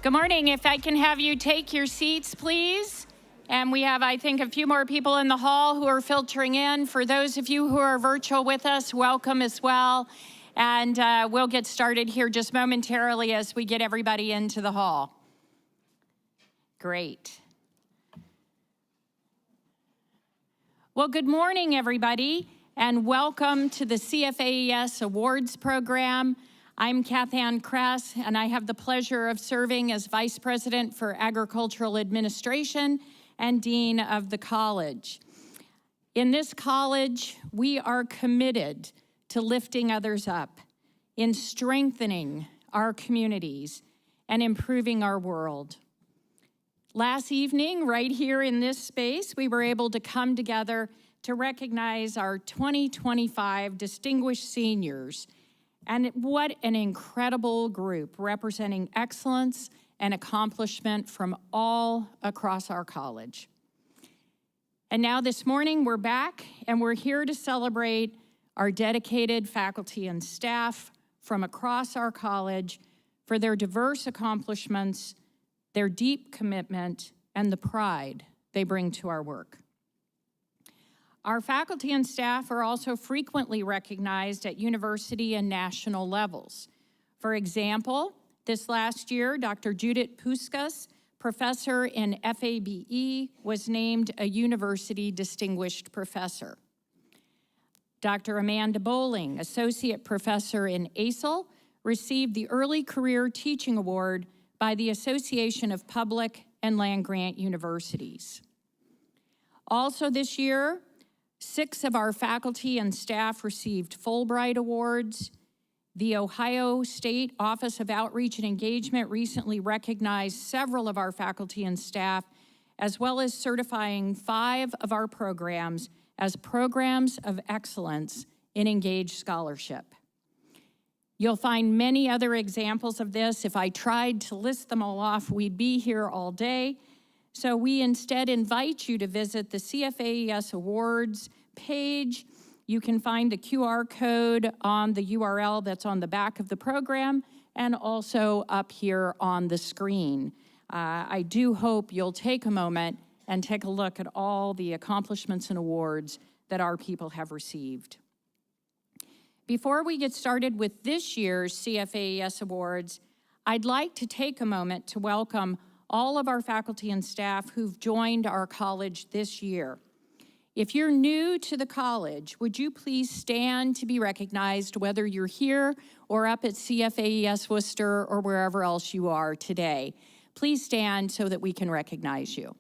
Good morning. If I can have you take your seats, please. And we have, I think, a few more people in the hall who are filtering in. For those of you who are virtual with us, welcome as well. And we'll get started here just momentarily as we get everybody into the hall. Great. Well, good morning, everybody, and welcome to the CFAES Awards Program. I'm Kathann Kress, and I have the pleasure of serving as Vice President for Agricultural Administration and Dean of the college. In this college, we are committed to lifting others up, in strengthening our communities, and improving our world. Last evening, right here in this space, we were able to come together to recognize our 2025 Distinguished Seniors. And what an incredible group representing excellence and accomplishment from all across our college. And now this morning, we're back and we're here to celebrate our dedicated faculty and staff from across our college for their diverse accomplishments, their deep commitment, and the pride they bring to our work. Our faculty and staff are also frequently recognized at university and national levels. For example, this last year, Dr. Judith Puskas, professor in FABE, was named a University Distinguished Professor. Dr. Amanda Bowling, associate professor in ASIL, received the Early Career Teaching Award by the Association of Public and Land-Grant Universities. Also this year, 6 of our faculty and staff received Fulbright Awards. The Ohio State Office of Outreach and Engagement recently recognized several of our faculty and staff, as well as certifying 5 of our programs as programs of excellence in engaged scholarship. You'll find many other examples of this. If I tried to list them all off, we'd be here all day. So we instead invite you to visit the CFAES Awards page. You can find the QR code on the URL that's on the back of the program and also up here on the screen. I do hope you'll take a moment and take a look at all the accomplishments and awards that our people have received. Before we get started with this year's CFAES Awards, I'd like to take a moment to welcome all of our faculty and staff who've joined our college this year. If you're new to the college, would you please stand to be recognized, whether you're here or up at CFAES Worcester or wherever else you are today. Please stand so that we can recognize you.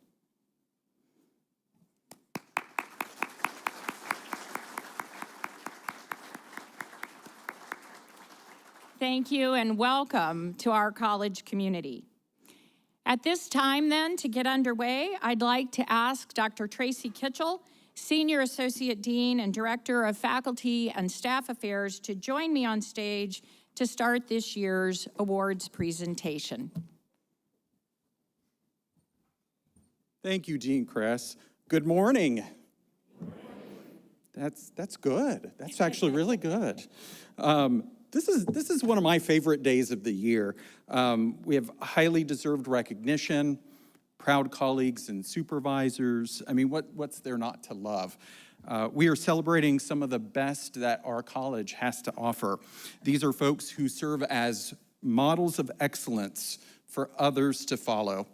Thank you and welcome to our college community. At this time, then, to get underway, I'd like to ask Dr. Tracy Kitchell, Senior Associate Dean and Director of Faculty and Staff Affairs, to join me on stage to start this year's awards presentation. Thank you, Dean Kress. Good morning. That's good. That's actually really good. This is one of my favorite days of the year. We have highly deserved recognition, proud colleagues and supervisors. I mean, what's there not to love? We are celebrating some of the best that our college has to offer. These are folks who serve as models of excellence for others to follow.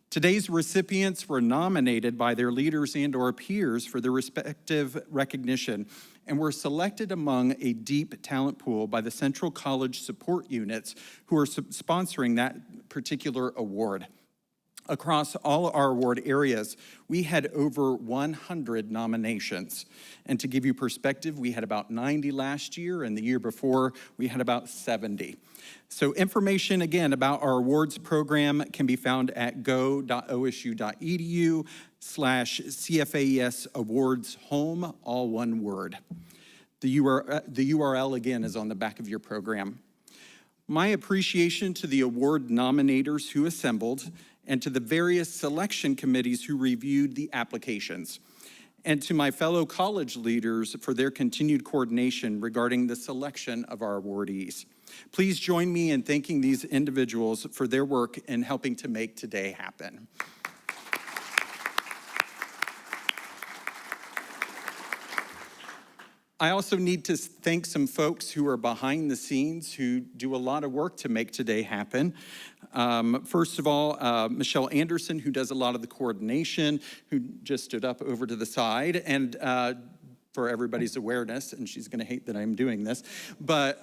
Today's recipients were nominated by their leaders and/or peers for their respective recognition and were selected among a deep talent pool by the Central College support units who are sponsoring that particular award. Across all our award areas, we had over 100 nominations. And to give you perspective, we had about 90 last year, and the year before, we had about 70. So information, again, about our awards program can be found at go.osu.edu/CFAES Awards Home, all one word. The URL, again, is on the back of your program. My appreciation to the award nominators who assembled and to the various selection committees who reviewed the applications, and to my fellow college leaders for their continued coordination regarding the selection of our awardees. Please join me in thanking these individuals for their work in helping to make today happen. I also need to thank some folks who are behind the scenes who do a lot of work to make today happen. First of all, Michelle Anderson, who does a lot of the coordination, who just stood up over to the side, and for everybody's awareness, and she's gonna hate that I'm doing this, but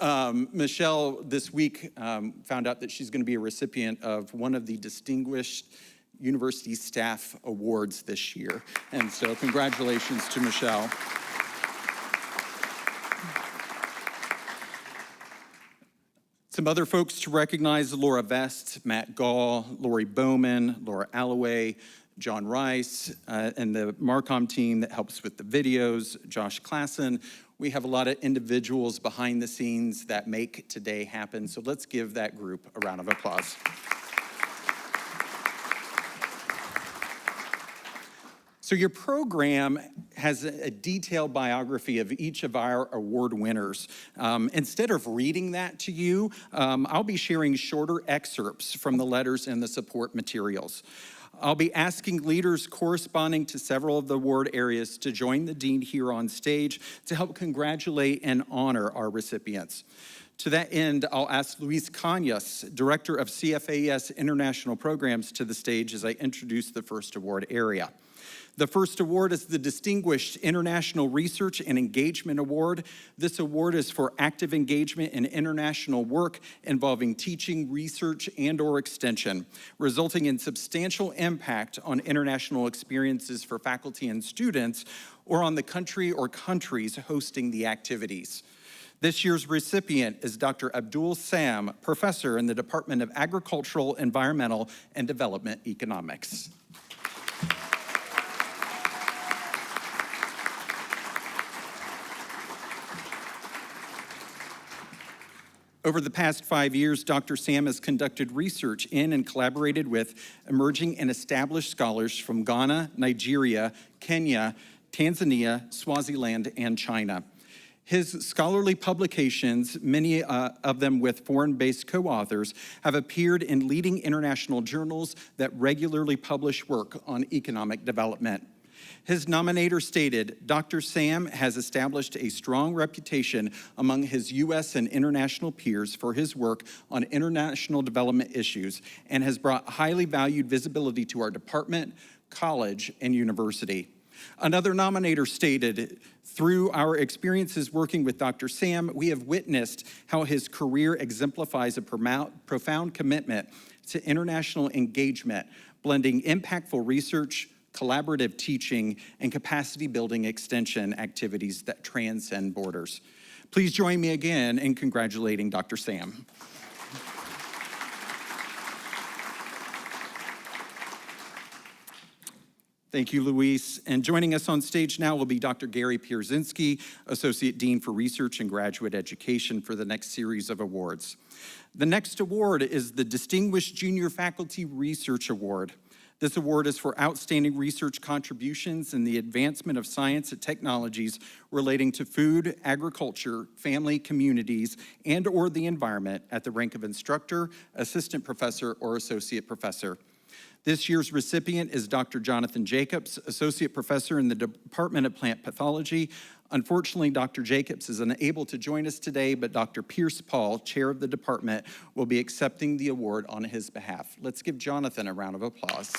Michelle this week found out that she's gonna be a recipient of one of the Distinguished University Staff Awards this year. And so congratulations to Michelle. Some other folks to recognize: Laura Vest, Matt Gall, Lori Bowman, Laura Alloway, John Rice, and the Marcom team that helps with the videos, Josh Klassen. We have a lot of individuals behind the scenes that make today happen, so let's give that group a round of applause. So your program has a detailed biography of each of our award winners. Instead of reading that to you, I'll be sharing shorter excerpts from the letters and the support materials. I'll be asking leaders corresponding to several of the award areas to join the dean here on stage to help congratulate and honor our recipients. To that end, I'll ask Luis Cañas, Director of CFAES International Programs, to the stage as I introduce the first award area. The first award is the Distinguished International Research and Engagement Award. This award is for active engagement in international work involving teaching, research, and/or extension, resulting in substantial impact on international experiences for faculty and students, or on the country or countries hosting the activities. This year's recipient is Dr. Abdul Sam, professor in the Department of Agricultural, Environmental, and Development Economics. Over the past 5 years, Dr. Sam has conducted research in and collaborated with emerging and established scholars from Ghana, Nigeria, Kenya, Tanzania, Swaziland, and China. His scholarly publications, many of them with foreign-based co-authors, have appeared in leading international journals that regularly publish work on economic development. His nominator stated, Dr. Sam has established a strong reputation among his U.S. and international peers for his work on international development issues and has brought highly valued visibility to our department, college, and university. Another nominator stated, through our experiences working with Dr. Sam, we have witnessed how his career exemplifies a profound commitment to international engagement, blending impactful research, collaborative teaching, and capacity-building extension activities that transcend borders. Please join me again in congratulating Dr. Sam. Thank you, Luis. And joining us on stage now will be Dr. Gary Pierzynski, Associate Dean for Research and Graduate Education, for the next series of awards. The next award is the Distinguished Junior Faculty Research Award. This award is for outstanding research contributions in the advancement of science and technologies relating to food, agriculture, family, communities, and/or the environment at the rank of instructor, assistant professor, or associate professor. This year's recipient is Dr. Jonathan Jacobs, Associate Professor in the Department of Plant Pathology. Unfortunately, Dr. Jacobs is unable to join us today, but Dr. Pierce Paul, Chair of the department, will be accepting the award on his behalf. Let's give Jonathan a round of applause.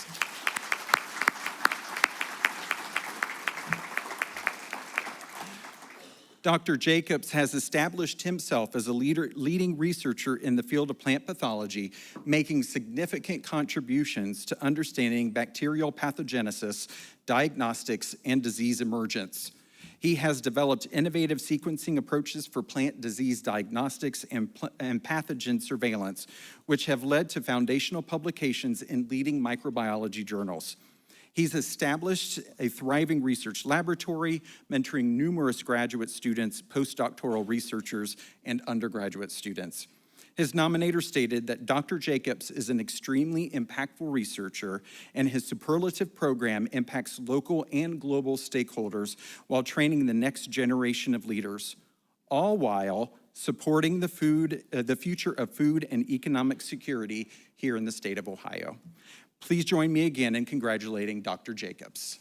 Dr. Jacobs has established himself as a leading researcher in the field of plant pathology, making significant contributions to understanding bacterial pathogenesis, diagnostics, and disease emergence. He has developed innovative sequencing approaches for plant disease diagnostics and pathogen surveillance, which have led to foundational publications in leading microbiology journals. He's established a thriving research laboratory, mentoring numerous graduate students, postdoctoral researchers, and undergraduate students. His nominator stated that Dr. Jacobs is an extremely impactful researcher, and his superlative program impacts local and global stakeholders while training the next generation of leaders, all while supporting the future of food and economic security here in the state of Ohio. Please join me again in congratulating Dr. Jacobs.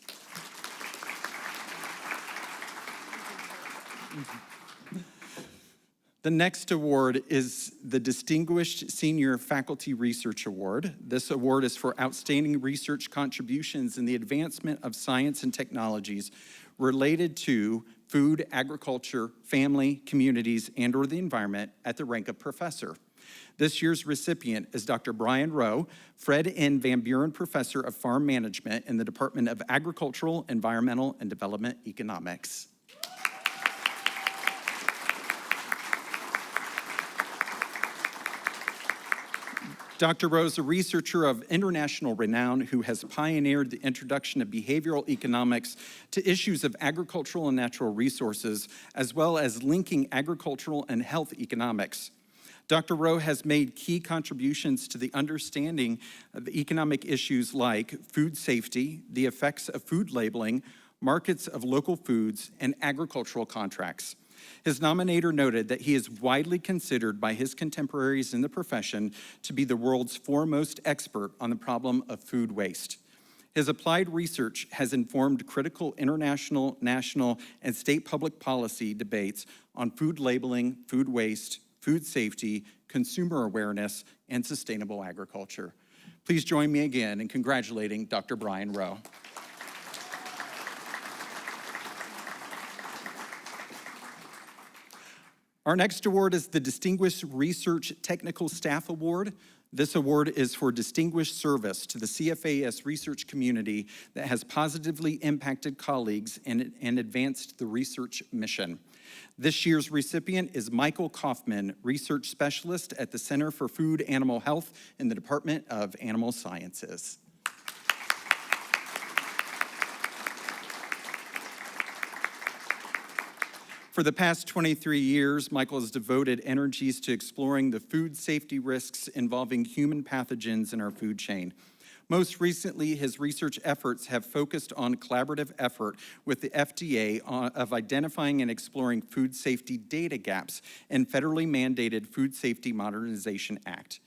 The next award is the Distinguished Senior Faculty Research Award. This award is for outstanding research contributions in the advancement of science and technologies related to food, agriculture, family, communities, and/or the environment at the rank of professor. This year's recipient is Dr. Brian Rowe, Fred N. Van Buren Professor of Farm Management in the Department of Agricultural, Environmental, and Development Economics. Dr. Rowe is a researcher of international renown who has pioneered the introduction of behavioral economics to issues of agricultural and natural resources, as well as linking agricultural and health economics. Dr. Rowe has made key contributions to the understanding of economic issues like food safety, the effects of food labeling, markets of local foods, and agricultural contracts. His nominator noted that he is widely considered by his contemporaries in the profession to be the world's foremost expert on the problem of food waste. His applied research has informed critical international, national, and state public policy debates on food labeling, food waste, food safety, consumer awareness, and sustainable agriculture. Please join me again in congratulating Dr. Brian Rowe. Our next award is the Distinguished Research Technical Staff Award. This award is for distinguished service to the CFAES research community that has positively impacted colleagues and advanced the research mission. This year's recipient is Michael Kaufman, Research Specialist at the Center for Food Animal Health in the Department of Animal Sciences. For the past 23 years, Michael has devoted energies to exploring the food safety risks involving human pathogens in our food chain. Most recently, his research efforts have focused on collaborative effort with the FDA of identifying and exploring food safety data gaps in federally mandated Food Safety Modernization Act.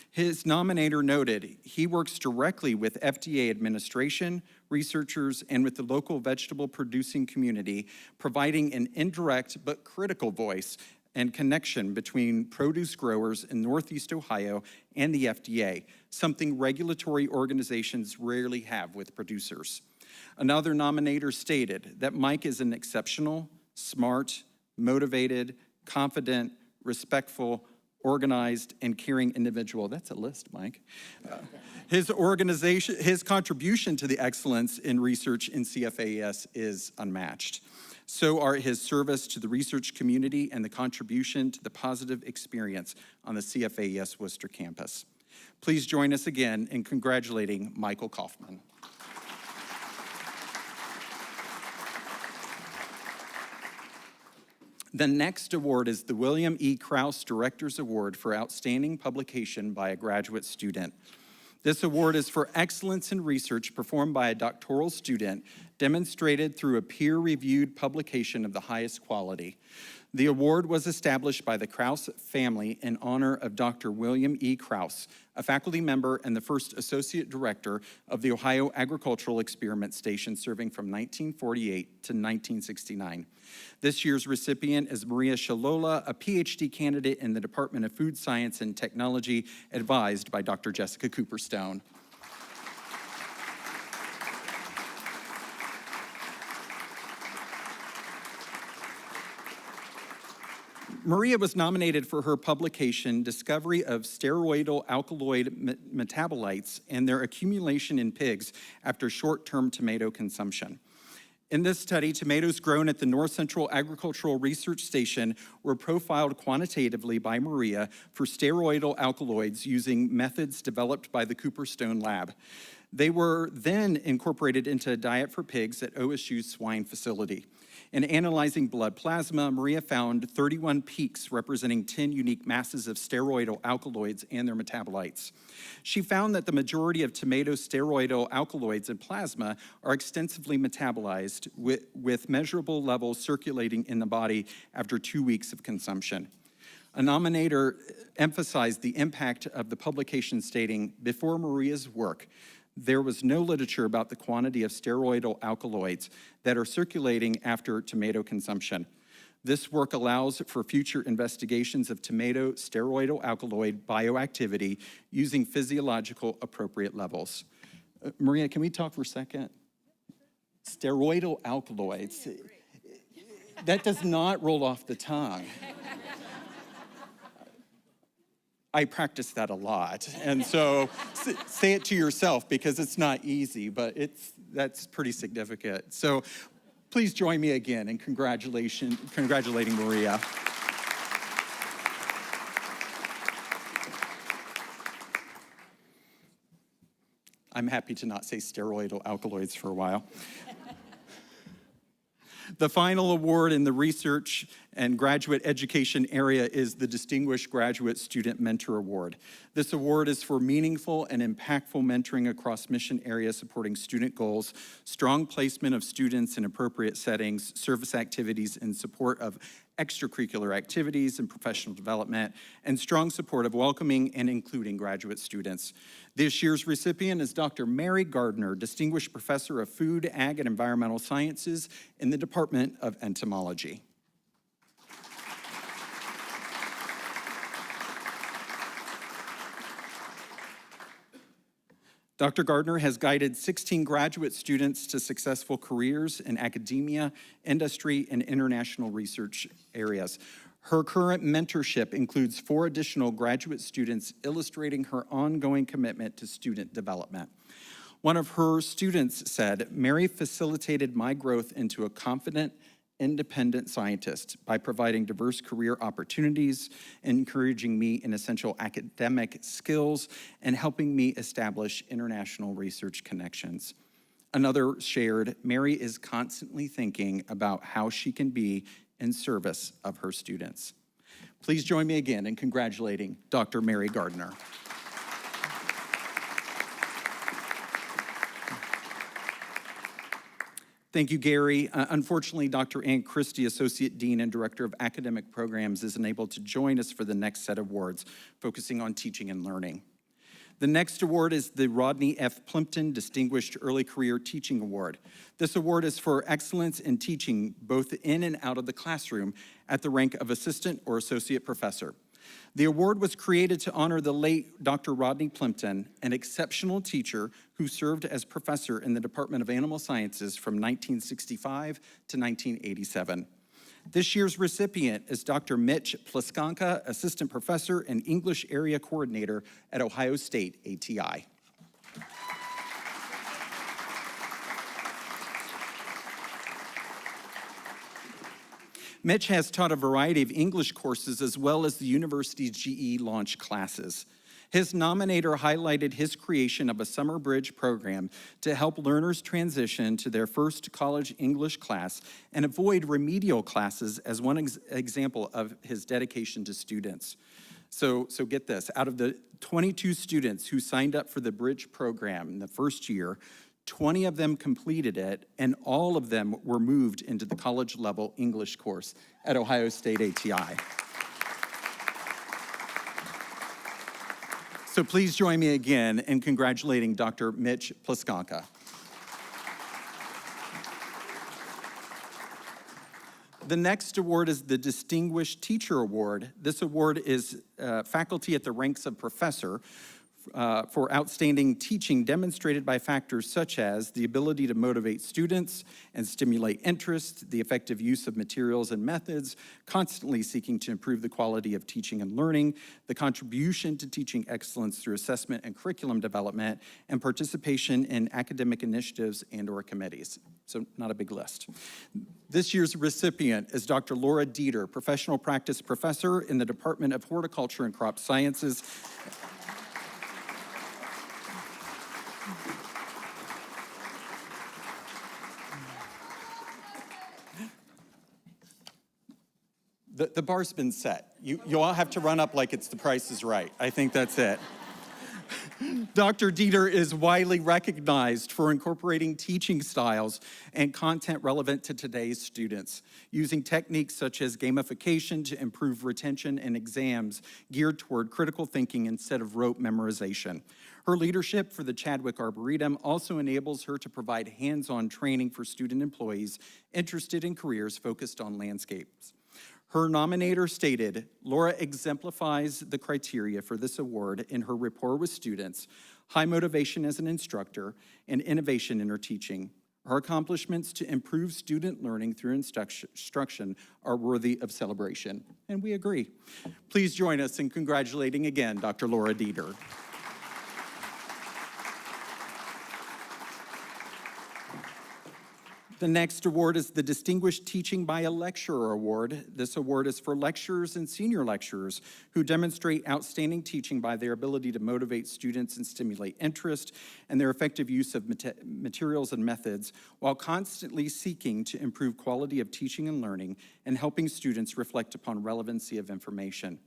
His nominator noted he works directly with FDA administration, researchers, and with the local vegetable producing community, providing an indirect but critical voice and connection between produce growers in Northeast Ohio and the FDA, something regulatory organizations rarely have with producers. Another nominator stated that Mike is an exceptional, smart, motivated, confident, respectful, organized, and caring individual. That's a list, Mike. His contribution to the excellence in research in CFAES is unmatched. So are his service to the research community and the contribution to the positive experience on the CFAES Worcester campus. Please join us again in congratulating Michael Kaufman. The next award is the William E. Krause Director's Award for Outstanding Publication by a Graduate Student. This award is for excellence in research performed by a doctoral student demonstrated through a peer-reviewed publication of the highest quality. The award was established by the Krause family in honor of Dr. William E. Krause, a faculty member and the first associate director of the Ohio Agricultural Experiment Station, serving from 1948 to 1969. This year's recipient is Maria Shalola, a PhD candidate in the Department of Food Science and Technology, advised by Dr. Jessica Cooperstone. Maria was nominated for her publication, Discovery of Steroidal Alkaloid Metabolites and Their Accumulation in Pigs After Short-Term Tomato Consumption. In this study, tomatoes grown at the North Central Agricultural Research Station were profiled quantitatively by Maria for steroidal alkaloids using methods developed by the Cooperstone Lab. They were then incorporated into a diet for pigs at OSU's swine facility. In analyzing blood plasma, Maria found 31 peaks representing 10 unique masses of steroidal alkaloids and their metabolites. She found that the majority of tomato steroidal alkaloids in plasma are extensively metabolized with measurable levels circulating in the body after 2 weeks of consumption. A nominator emphasized the impact of the publication stating, before Maria's work, there was no literature about the quantity of steroidal alkaloids that are circulating after tomato consumption. This work allows for future investigations of tomato steroidal alkaloid bioactivity using physiological appropriate levels. Maria, can we talk for a second? Steroidal alkaloids. That does not roll off the tongue. I practice that a lot, and so say it to yourself because it's not easy, but that's pretty significant. So please join me again in congratulating Maria. I'm happy to not say steroidal alkaloids for a while. The final award in the research and graduate education area is the Distinguished Graduate Student Mentor Award. This award is for meaningful and impactful mentoring across mission areas supporting student goals, strong placement of students in appropriate settings, service activities in support of extracurricular activities and professional development, and strong support of welcoming and including graduate students. This year's recipient is Dr. Mary Gardner, Distinguished Professor of Food, Ag, and Environmental Sciences in the Department of Entomology. Dr. Gardner has guided 16 graduate students to successful careers in academia, industry, and international research areas. Her current mentorship includes 4 additional graduate students, illustrating her ongoing commitment to student development. One of her students said, "Mary facilitated my growth into a confident, independent scientist by providing diverse career opportunities, encouraging me in essential academic skills, and helping me establish international research connections." Another shared, "Mary is constantly thinking about how she can be in service of her students." Please join me again in congratulating Dr. Mary Gardner. Thank you, Gary. Unfortunately, Dr. Ann Christie, Associate Dean and Director of Academic Programs, isn't able to join us for the next set of awards, focusing on teaching and learning. The next award is the Rodney F. Plimpton Distinguished Early Career Teaching Award. This award is for excellence in teaching, both in and out of the classroom, at the rank of assistant or associate professor. The award was created to honor the late Dr. Rodney Plimpton, an exceptional teacher who served as professor in the Department of Animal Sciences from 1965 to 1987. This year's recipient is Dr. Mitch Pliskanka, Assistant Professor and English Area Coordinator at Ohio State ATI. Mitch has taught a variety of English courses as well as the university's GE launch classes. His nominator highlighted his creation of a summer bridge program to help learners transition to their first college English class and avoid remedial classes as one example of his dedication to students. So get this, out of the 22 students who signed up for the bridge program in the first year, 20 of them completed it, and all of them were moved into the college-level English course at Ohio State ATI. So please join me again in congratulating Dr. Mitch Pliskanka. The next award is the Distinguished Teacher Award. This award is faculty at the ranks of professor for outstanding teaching demonstrated by factors such as the ability to motivate students and stimulate interest, the effective use of materials and methods, constantly seeking to improve the quality of teaching and learning, the contribution to teaching excellence through assessment and curriculum development, and participation in academic initiatives and/or committees. So not a big list. This year's recipient is Dr. Laura Dieter, Professional Practice Professor in the Department of Horticulture and Crop Sciences. The bar's been set. You all have to run up like it's The Price is Right. I think that's it. Dr. Dieter is widely recognized for incorporating teaching styles and content relevant to today's students, using techniques such as gamification to improve retention and exams geared toward critical thinking instead of rote memorization. Her leadership for the Chadwick Arboretum also enables her to provide hands-on training for student employees interested in careers focused on landscapes. Her nominator stated, Laura exemplifies the criteria for this award in her rapport with students, high motivation as an instructor, and innovation in her teaching. Her accomplishments to improve student learning through instruction are worthy of celebration, and we agree. Please join us in congratulating again Dr. Laura Dieter. The next award is the Distinguished Teaching by a Lecturer Award. This award is for lecturers and senior lecturers who demonstrate outstanding teaching by their ability to motivate students and stimulate interest and their effective use of materials and methods while constantly seeking to improve quality of teaching and learning and helping students reflect upon relevancy of information.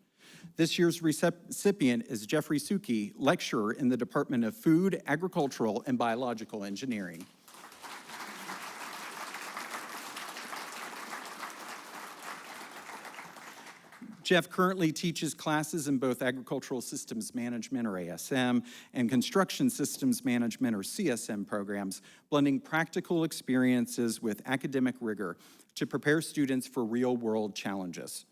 This year's recipient is Jeffrey Suki, lecturer in the Department of Food, Agricultural, and Biological Engineering. Jeff currently teaches classes in both Agricultural Systems Management, or ASM, and Construction Systems Management, or CSM programs, blending practical experiences with academic rigor to prepare students for real-world challenges.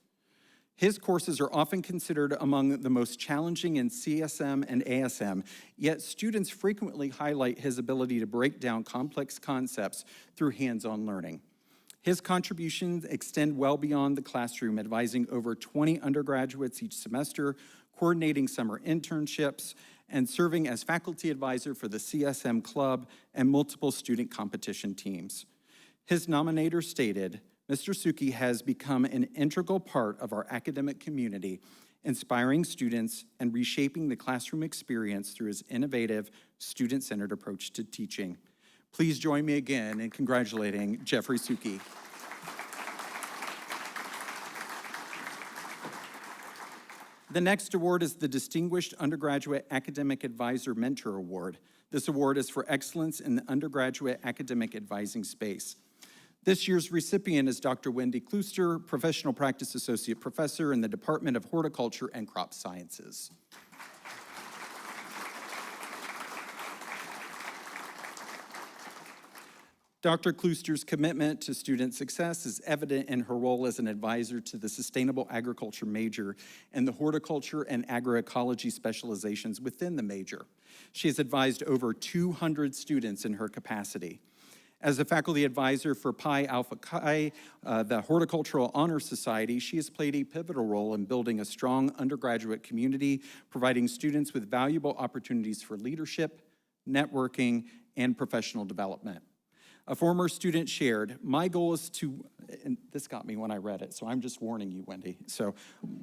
His courses are often considered among the most challenging in CSM and ASM, yet students frequently highlight his ability to break down complex concepts through hands-on learning. His contributions extend well beyond the classroom, advising over 20 undergraduates each semester, coordinating summer internships, and serving as faculty advisor for the CSM Club and multiple student competition teams. His nominator stated, Mr. Suki has become an integral part of our academic community, inspiring students and reshaping the classroom experience through his innovative, student-centered approach to teaching. Please join me again in congratulating Jeffrey Suki. The next award is the Distinguished Undergraduate Academic Advisor Mentor Award. This award is for excellence in the undergraduate academic advising space. This year's recipient is Dr. Wendy Klooster, Professional Practice Associate Professor in the Department of Horticulture and Crop Sciences. Dr. Klooster's commitment to student success is evident in her role as an advisor to the Sustainable Agriculture major and the Horticulture and Agroecology specializations within the major. She has advised over 200 students in her capacity. As a faculty advisor for Pi Alpha Chi, the Horticultural Honor Society, she has played a pivotal role in building a strong undergraduate community, providing students with valuable opportunities for leadership, networking, and professional development. A former student shared, my goal is to, and this got me when I read it, so I'm just warning you, Wendy. So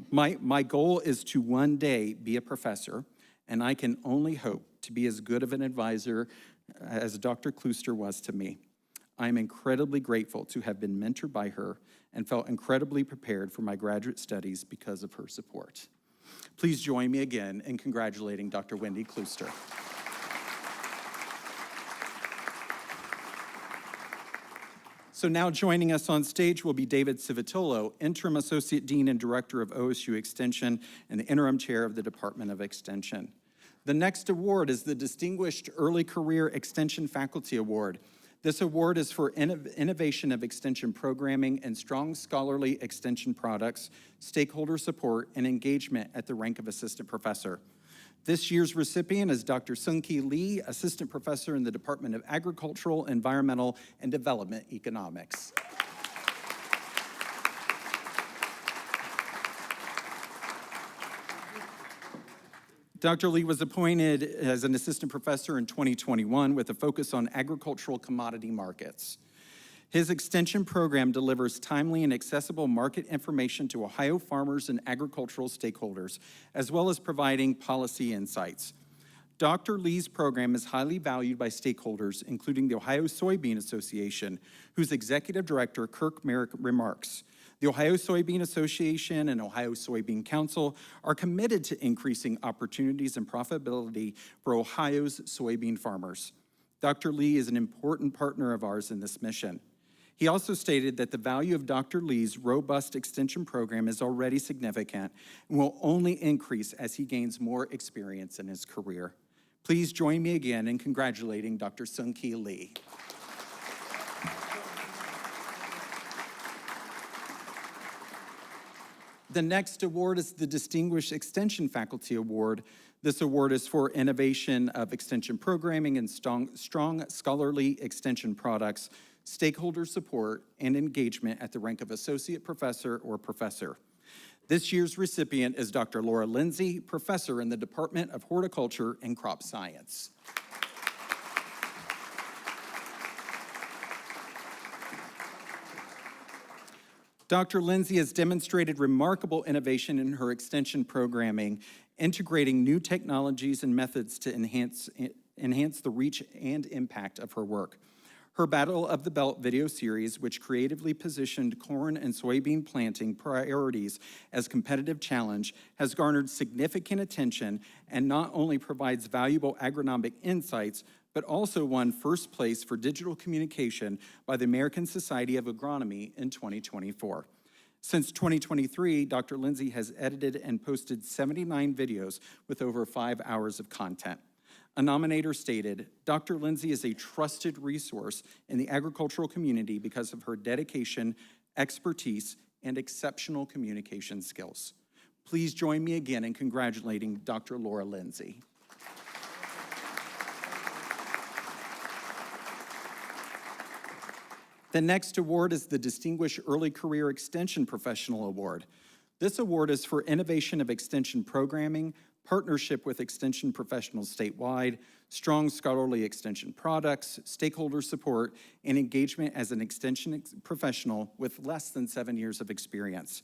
my goal is to one day be a professor, and I can only hope to be as good of an advisor as Dr. Klooster was to me. I'm incredibly grateful to have been mentored by her and felt incredibly prepared for my graduate studies because of her support. Please join me again in congratulating Dr. Wendy Klooster. So now joining us on stage will be David Civitolo, Interim Associate Dean and Director of OSU Extension and the Interim Chair of the Department of Extension. The next award is the Distinguished Early Career Extension Faculty Award. This award is for innovation of extension programming and strong scholarly extension products, stakeholder support, and engagement at the rank of assistant professor. This year's recipient is Dr. Sung-Ki Lee, Assistant Professor in the Department of Agricultural, Environmental, and Development Economics. Dr. Lee was appointed as an assistant professor in 2021 with a focus on agricultural commodity markets. His extension program delivers timely and accessible market information to Ohio farmers and agricultural stakeholders, as well as providing policy insights. Dr. Lee's program is highly valued by stakeholders, including the Ohio Soybean Association, whose executive director, Kirk Merrick, remarks, The Ohio Soybean Association and Ohio Soybean Council are committed to increasing opportunities and profitability for Ohio's soybean farmers. Dr. Lee is an important partner of ours in this mission. He also stated that the value of Dr. Lee's robust extension program is already significant and will only increase as he gains more experience in his career. Please join me again in congratulating Dr. Sung-Ki Lee. The next award is the Distinguished Extension Faculty Award. This award is for innovation of extension programming and strong scholarly extension products, stakeholder support, and engagement at the rank of associate professor or professor. This year's recipient is Dr. Laura Lindsay, professor in the Department of Horticulture and Crop Science. Dr. Lindsay has demonstrated remarkable innovation in her extension programming, integrating new technologies and methods to enhance the reach and impact of her work. Her Battle of the Belt video series, which creatively positioned corn and soybean planting priorities as competitive challenge, has garnered significant attention and not only provides valuable agronomic insights, but also won first place for digital communication by the American Society of Agronomy in 2024. Since 2023, Dr. Lindsay has edited and posted 79 videos with over 5 hours of content. A nominator stated, Dr. Lindsay is a trusted resource in the agricultural community because of her dedication, expertise, and exceptional communication skills. Please join me again in congratulating Dr. Laura Lindsay. The next award is the Distinguished Early Career Extension Professional Award. This award is for innovation of extension programming, partnership with extension professionals statewide, strong scholarly extension products, stakeholder support, and engagement as an extension professional with less than 7 years of experience.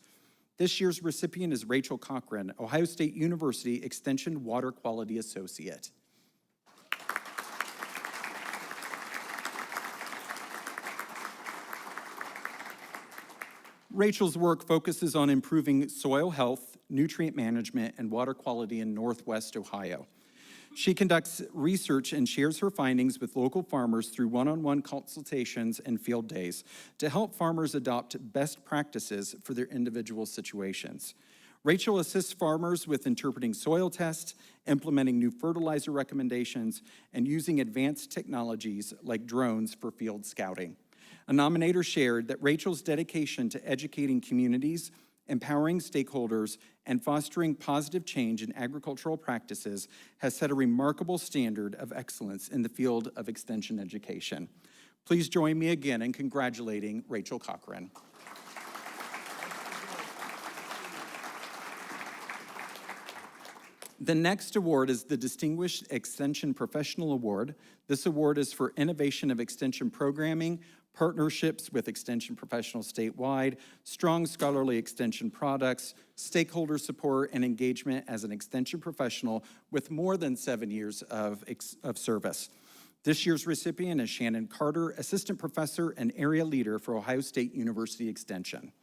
This year's recipient is Rachel Cochran, Ohio State University Extension Water Quality Associate. Rachel's work focuses on improving soil health, nutrient management, and water quality in Northwest Ohio. She conducts research and shares her findings with local farmers through one-on-one consultations and field days to help farmers adopt best practices for their individual situations. Rachel assists farmers with interpreting soil tests, implementing new fertilizer recommendations, and using advanced technologies like drones for field scouting. A nominator shared that Rachel's dedication to educating communities, empowering stakeholders, and fostering positive change in agricultural practices has set a remarkable standard of excellence in the field of extension education. Please join me again in congratulating Rachel Cochran. The next award is the Distinguished Extension Professional Award. This award is for innovation of extension programming, partnerships with extension professionals statewide, strong scholarly extension products, stakeholder support, and engagement as an extension professional with more than 7 years of service. This year's recipient is Shannon Carter, assistant professor and area leader for Ohio State University Extension.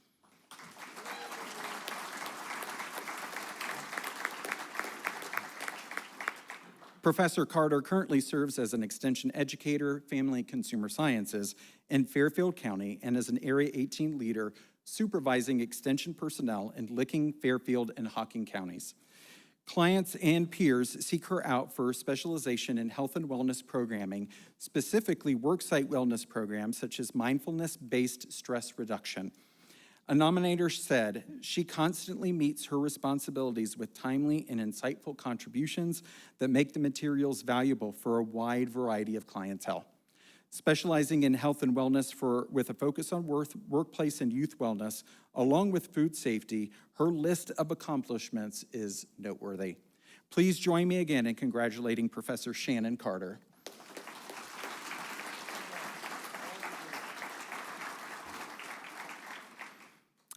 Professor Carter currently serves as an extension educator, family and consumer sciences in Fairfield County and as an Area 18 leader supervising extension personnel in Licking, Fairfield, and Hocking counties. Clients and peers seek her out for specialization in health and wellness programming, specifically worksite wellness programs such as mindfulness-based stress reduction. A nominator said, she constantly meets her responsibilities with timely and insightful contributions that make the materials valuable for a wide variety of clientele. Specializing in health and wellness with a focus on workplace and youth wellness, along with food safety, her list of accomplishments is noteworthy. Please join me again in congratulating Professor Shannon Carter.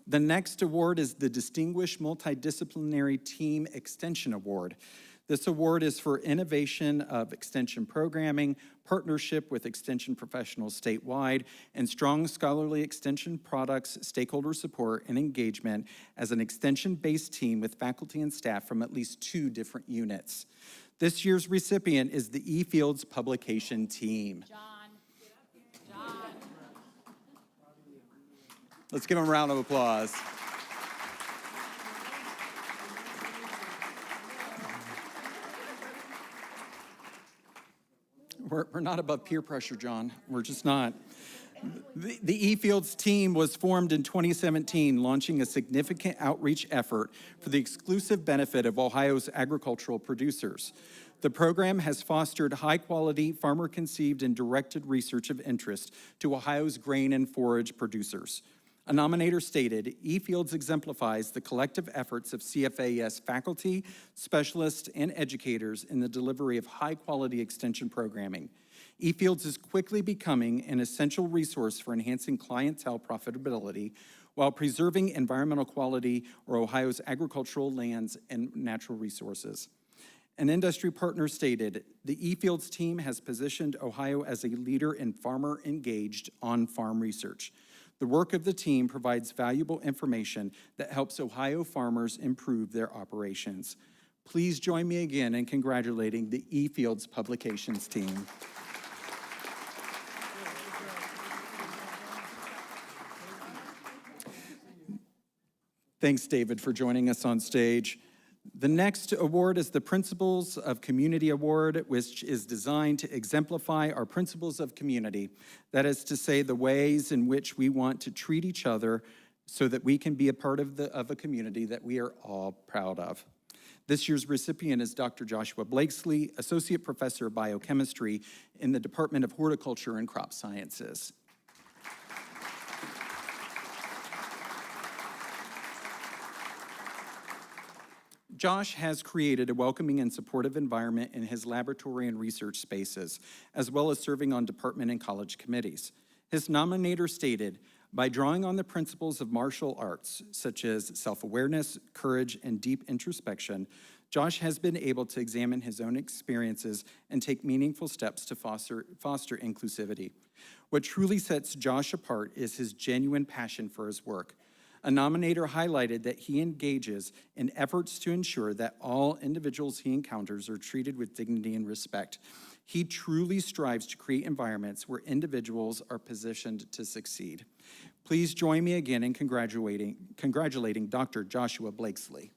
The next award is the Distinguished Multidisciplinary Team Extension Award. This award is for innovation of extension programming, partnership with extension professionals statewide, and strong scholarly extension products, stakeholder support, and engagement as an extension-based team with faculty and staff from at least 2 different units. This year's recipient is the eFields Publication Team. John. Let's give them a round of applause. We're not above peer pressure, John. We're just not. The eFields team was formed in 2017, launching a significant outreach effort for the exclusive benefit of Ohio's agricultural producers. The program has fostered high-quality, farmer-conceived and directed research of interest to Ohio's grain and forage producers. A nominator stated, eFields exemplifies the collective efforts of CFAES faculty, specialists, and educators in the delivery of high-quality extension programming. eFields is quickly becoming an essential resource for enhancing clientele profitability while preserving environmental quality or Ohio's agricultural lands and natural resources. An industry partner stated, the eFields team has positioned Ohio as a leader in farmer-engaged on-farm research. The work of the team provides valuable information that helps Ohio farmers improve their operations. Please join me again in congratulating the eFields Publications team. Thanks, David, for joining us on stage. The next award is the Principles of Community Award, which is designed to exemplify our principles of community. That is to say, the ways in which we want to treat each other so that we can be a part of a community that we are all proud of. This year's recipient is Dr. Joshua Blakesley, Associate Professor of Biochemistry in the Department of Horticulture and Crop Sciences. Josh has created a welcoming and supportive environment in his laboratory and research spaces, as well as serving on department and college committees. His nominator stated, by drawing on the principles of martial arts, such as self-awareness, courage, and deep introspection, Josh has been able to examine his own experiences and take meaningful steps to foster inclusivity. What truly sets Josh apart is his genuine passion for his work. A nominator highlighted that he engages in efforts to ensure that all individuals he encounters are treated with dignity and respect. He truly strives to create environments where individuals are positioned to succeed. Please join me again in congratulating Dr. Joshua Blakesley.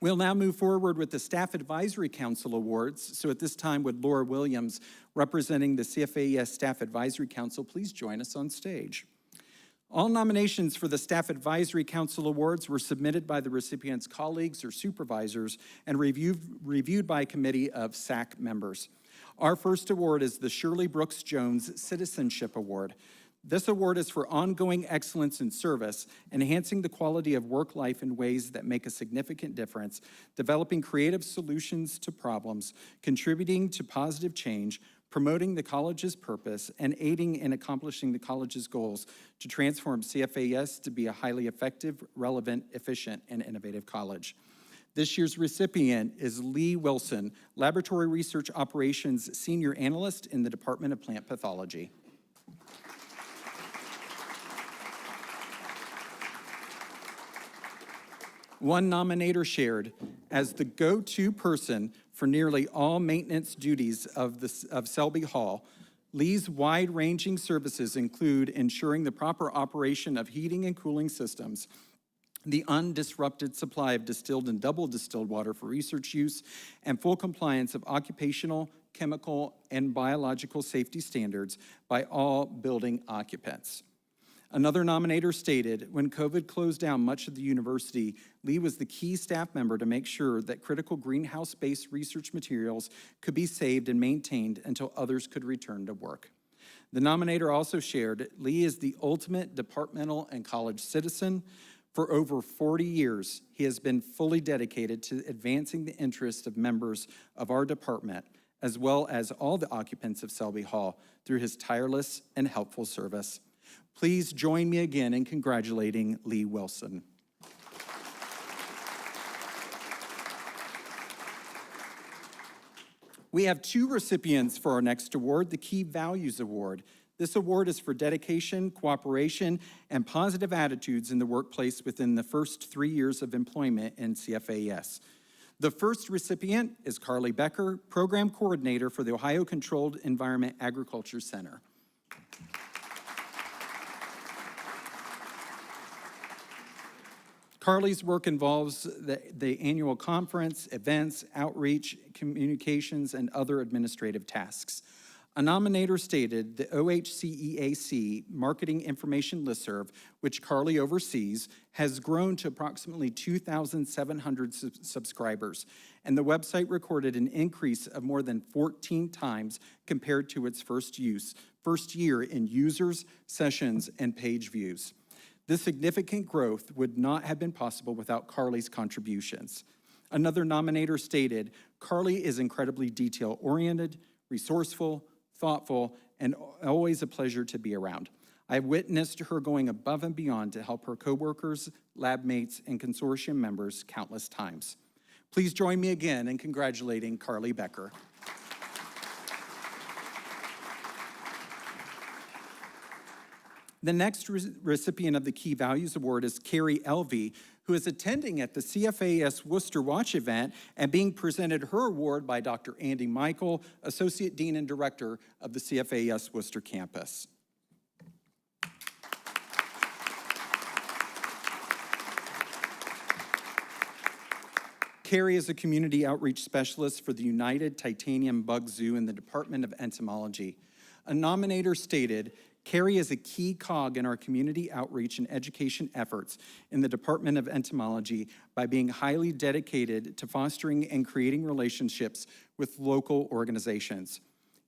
We'll now move forward with the Staff Advisory Council Awards. So at this time, would Laura Williams, representing the CFAES Staff Advisory Council, please join us on stage. All nominations for the Staff Advisory Council Awards were submitted by the recipient's colleagues or supervisors and reviewed by a committee of SAC members. Our first award is the Shirley Brooks Jones Citizenship Award. This award is for ongoing excellence in service, enhancing the quality of work life in ways that make a significant difference, developing creative solutions to problems, contributing to positive change, promoting the college's purpose, and aiding in accomplishing the college's goals to transform CFAES to be a highly effective, relevant, efficient, and innovative college. This year's recipient is Lee Wilson, Laboratory Research Operations Senior Analyst in the Department of Plant Pathology. One nominator shared, as the go-to person for nearly all maintenance duties of Selby Hall, Lee's wide-ranging services include ensuring the proper operation of heating and cooling systems, the undisrupted supply of distilled and double distilled water for research use, and full compliance of occupational, chemical, and biological safety standards by all building occupants. Another nominator stated, when COVID closed down much of the university, Lee was the key staff member to make sure that critical greenhouse-based research materials could be saved and maintained until others could return to work. The nominator also shared, Lee is the ultimate departmental and college citizen. For over 40 years, he has been fully dedicated to advancing the interests of members of our department, as well as all the occupants of Selby Hall, through his tireless and helpful service. Please join me again in congratulating Lee Wilson. We have two recipients for our next award, the Key Values Award. This award is for dedication, cooperation, and positive attitudes in the workplace within the first 3 years of employment in CFAES. The first recipient is Carly Becker, Program Coordinator for the Ohio Controlled Environment Agriculture Center. Carly's work involves the annual conference, events, outreach, communications, and other administrative tasks. A nominator stated the OHCEAC Marketing Information Listserv, which Carly oversees, has grown to approximately 2,700 subscribers, and the website recorded an increase of more than 14 times compared to its first year in users, sessions, and page views. This significant growth would not have been possible without Carly's contributions. Another nominator stated, Carly is incredibly detail-oriented, resourceful, thoughtful, and always a pleasure to be around. I've witnessed her going above and beyond to help her coworkers, lab mates, and consortium members countless times. Please join me again in congratulating Carly Becker. The next recipient of the Key Values Award is Carrie Elvey, who is attending at the CFAES Worcester Watch event and being presented her award by Dr. Andy Michael, Associate Dean and Director of the CFAES Worcester campus. Carrie is a community outreach specialist for the United Titanium Bug Zoo in the Department of Entomology. A nominator stated, Carrie is a key cog in our community outreach and education efforts in the Department of Entomology by being highly dedicated to fostering and creating relationships with local organizations.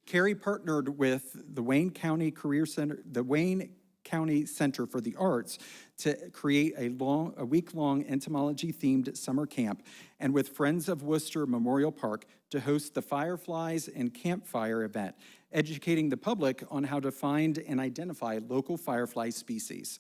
Carrie partnered with the Wayne County Center for the Arts to create a week-long entomology-themed summer camp, and with Friends of Worcester Memorial Park to host the Fireflies and Campfire event, educating the public on how to find and identify local firefly species.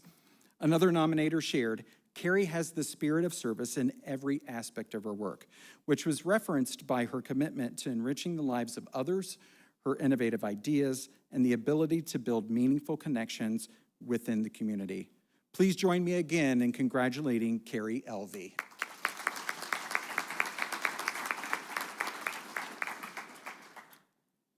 Another nominator shared, Carrie has the spirit of service in every aspect of her work, which was referenced by her commitment to enriching the lives of others, her innovative ideas, and the ability to build meaningful connections within the community. Please join me again in congratulating Carrie Elvey.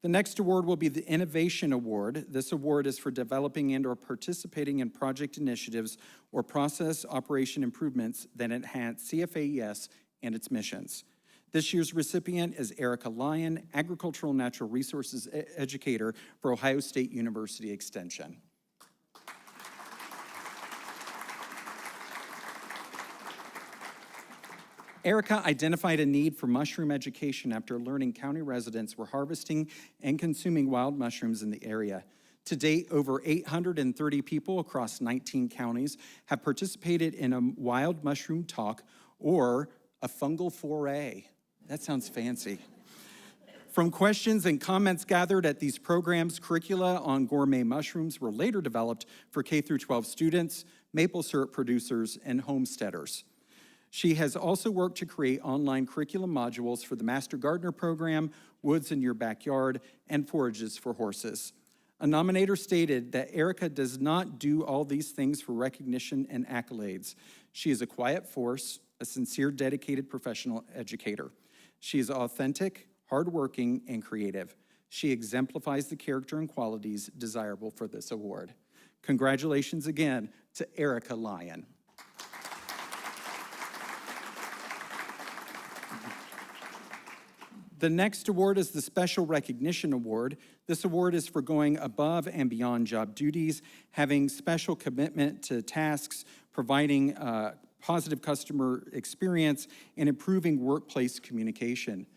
The next award will be the Innovation Award. This award is for developing and/or participating in project initiatives or process operation improvements that enhance CFAES and its missions. This year's recipient is Erica Lyon, Agricultural Natural Resources Educator for Ohio State University Extension. Erica identified a need for mushroom education after learning county residents were harvesting and consuming wild mushrooms in the area. To date, over 830 people across 19 counties have participated in a wild mushroom talk or a fungal foray. That sounds fancy. From questions and comments gathered at these programs, curricula on gourmet mushrooms were later developed for K-12 students, maple syrup producers, and homesteaders. She has also worked to create online curriculum modules for the Master Gardener program, Woods in Your Backyard, and Forages for Horses. A nominator stated that Erica does not do all these things for recognition and accolades. She is a quiet force, a sincere, dedicated professional educator. She is authentic, hardworking, and creative. She exemplifies the character and qualities desirable for this award. Congratulations again to Erica Lyon. The next award is the Special Recognition Award. This award is for going above and beyond job duties, having special commitment to tasks, providing positive customer experience, and improving workplace communication.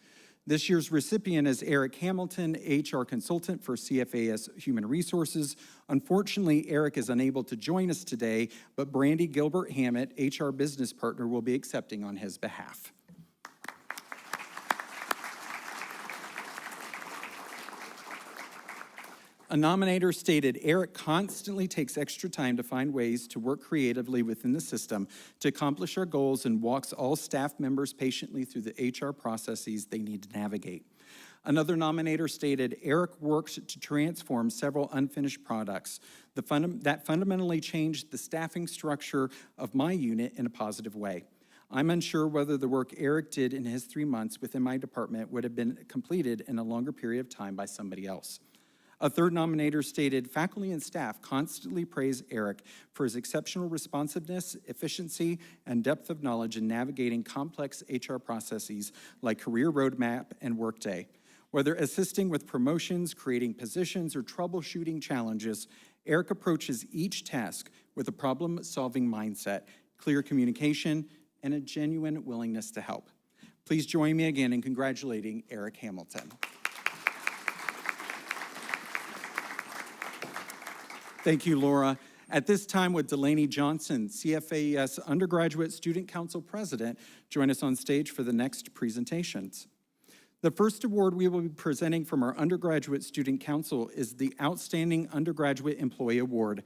This year's recipient is Eric Hamilton, HR consultant for CFAES Human Resources. Unfortunately, Eric is unable to join us today, but Brandy Gilbert Hammett, HR business partner, will be accepting on his behalf. A nominator stated, Eric constantly takes extra time to find ways to work creatively within the system to accomplish our goals and walks all staff members patiently through the HR processes they need to navigate. Another nominator stated, Eric worked to transform several unfinished products that fundamentally changed the staffing structure of my unit in a positive way. I'm unsure whether the work Eric did in his 3 months within my department would have been completed in a longer period of time by somebody else. A third nominator stated, faculty and staff constantly praise Eric for his exceptional responsiveness, efficiency, and depth of knowledge in navigating complex HR processes like Career Roadmap and Workday. Whether assisting with promotions, creating positions, or troubleshooting challenges, Eric approaches each task with a problem-solving mindset, clear communication, and a genuine willingness to help. Please join me again in congratulating Eric Hamilton. Thank you, Laura. At this time, would Delaney Johnson, CFAES Undergraduate Student Council President, join us on stage for the next presentations. The first award we will be presenting from our Undergraduate Student Council is the Outstanding Undergraduate Employee Award.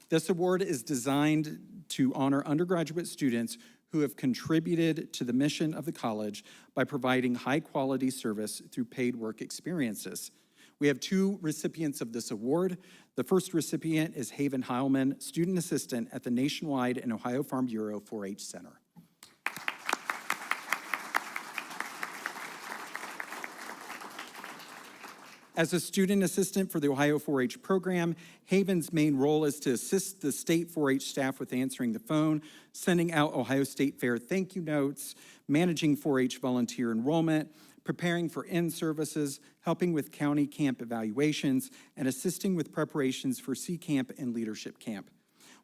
This award is designed to honor undergraduate students who have contributed to the mission of the college by providing high-quality service through paid work experiences. We have 2 recipients of this award. The first recipient is Haven Heilman, Student Assistant at the Nationwide and Ohio Farm Bureau 4-H Center. As a student assistant for the Ohio 4-H program, Haven's main role is to assist the state 4-H staff with answering the phone, sending out Ohio State Fair thank you notes, managing 4-H volunteer enrollment, preparing for in-services, helping with county camp evaluations, and assisting with preparations for C Camp and Leadership Camp.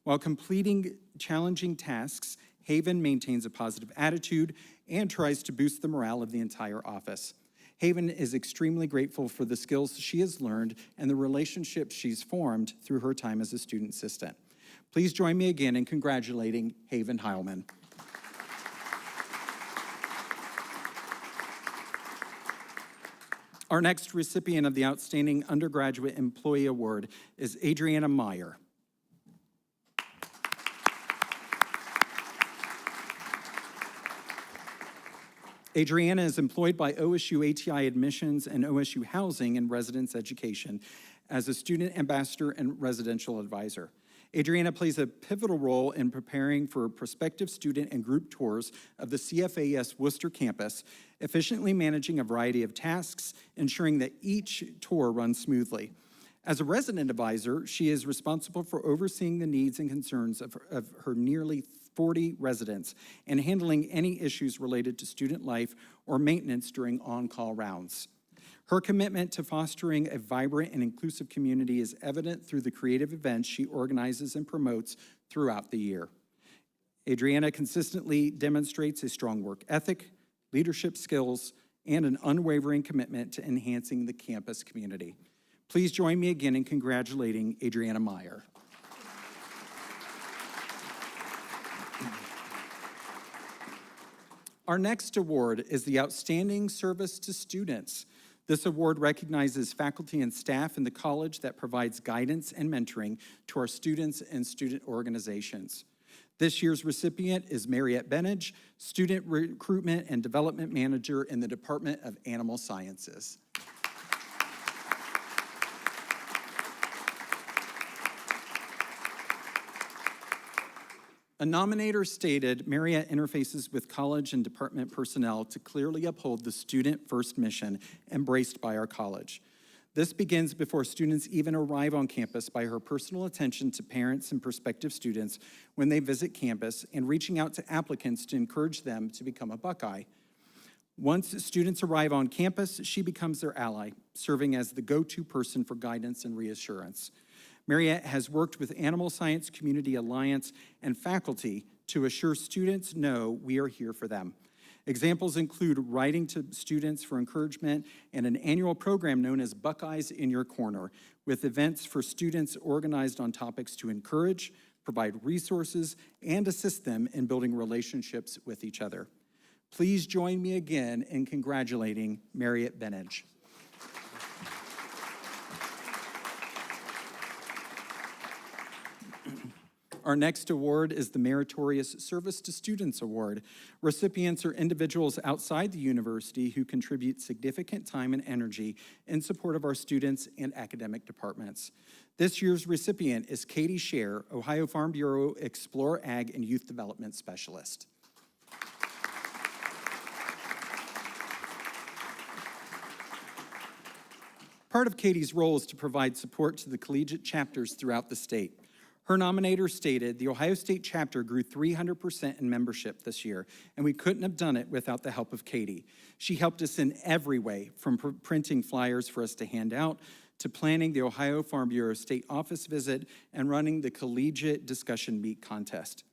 While completing challenging tasks, Haven maintains a positive attitude and tries to boost the morale of the entire office. Haven is extremely grateful for the skills she has learned and the relationships she's formed through her time as a student assistant. Please join me again in congratulating Haven Heilman. Our next recipient of the Outstanding Undergraduate Employee Award is Adriana Meyer. Adriana is employed by OSU ATI Admissions and OSU Housing and Residence Education as a student ambassador and residential advisor. Adriana plays a pivotal role in preparing for prospective student and group tours of the CFAES Worcester campus, efficiently managing a variety of tasks, ensuring that each tour runs smoothly. As a resident advisor, she is responsible for overseeing the needs and concerns of her nearly 40 residents and handling any issues related to student life or maintenance during on-call rounds. Her commitment to fostering a vibrant and inclusive community is evident through the creative events she organizes and promotes throughout the year. Adriana consistently demonstrates a strong work ethic, leadership skills, and an unwavering commitment to enhancing the campus community. Please join me again in congratulating Adriana Meyer. Our next award is the Outstanding Service to Students. This award recognizes faculty and staff in the college that provides guidance and mentoring to our students and student organizations. This year's recipient is Mariette Benage, Student Recruitment and Development Manager in the Department of Animal Sciences. A nominator stated, Mariette interfaces with college and department personnel to clearly uphold the student-first mission embraced by our college. This begins before students even arrive on campus by her personal attention to parents and prospective students when they visit campus and reaching out to applicants to encourage them to become a Buckeye. Once students arrive on campus, she becomes their ally, serving as the go-to person for guidance and reassurance. Mariette has worked with Animal Science Community Alliance and faculty to assure students know we are here for them. Examples include writing to students for encouragement and an annual program known as Buckeyes in Your Corner, with events for students organized on topics to encourage, provide resources, and assist them in building relationships with each other. Please join me again in congratulating Mariette Benage. Our next award is the Meritorious Service to Students Award. Recipients are individuals outside the university who contribute significant time and energy in support of our students and academic departments. This year's recipient is Katie Scher, Ohio Farm Bureau Explore Ag and Youth Development Specialist. Part of Katie's role is to provide support to the collegiate chapters throughout the state. Her nominator stated, the Ohio State chapter grew 300% in membership this year, and we couldn't have done it without the help of Katie. She helped us in every way, from printing flyers for us to hand out, to planning the Ohio Farm Bureau State Office visit and running the Collegiate Discussion Meet contest.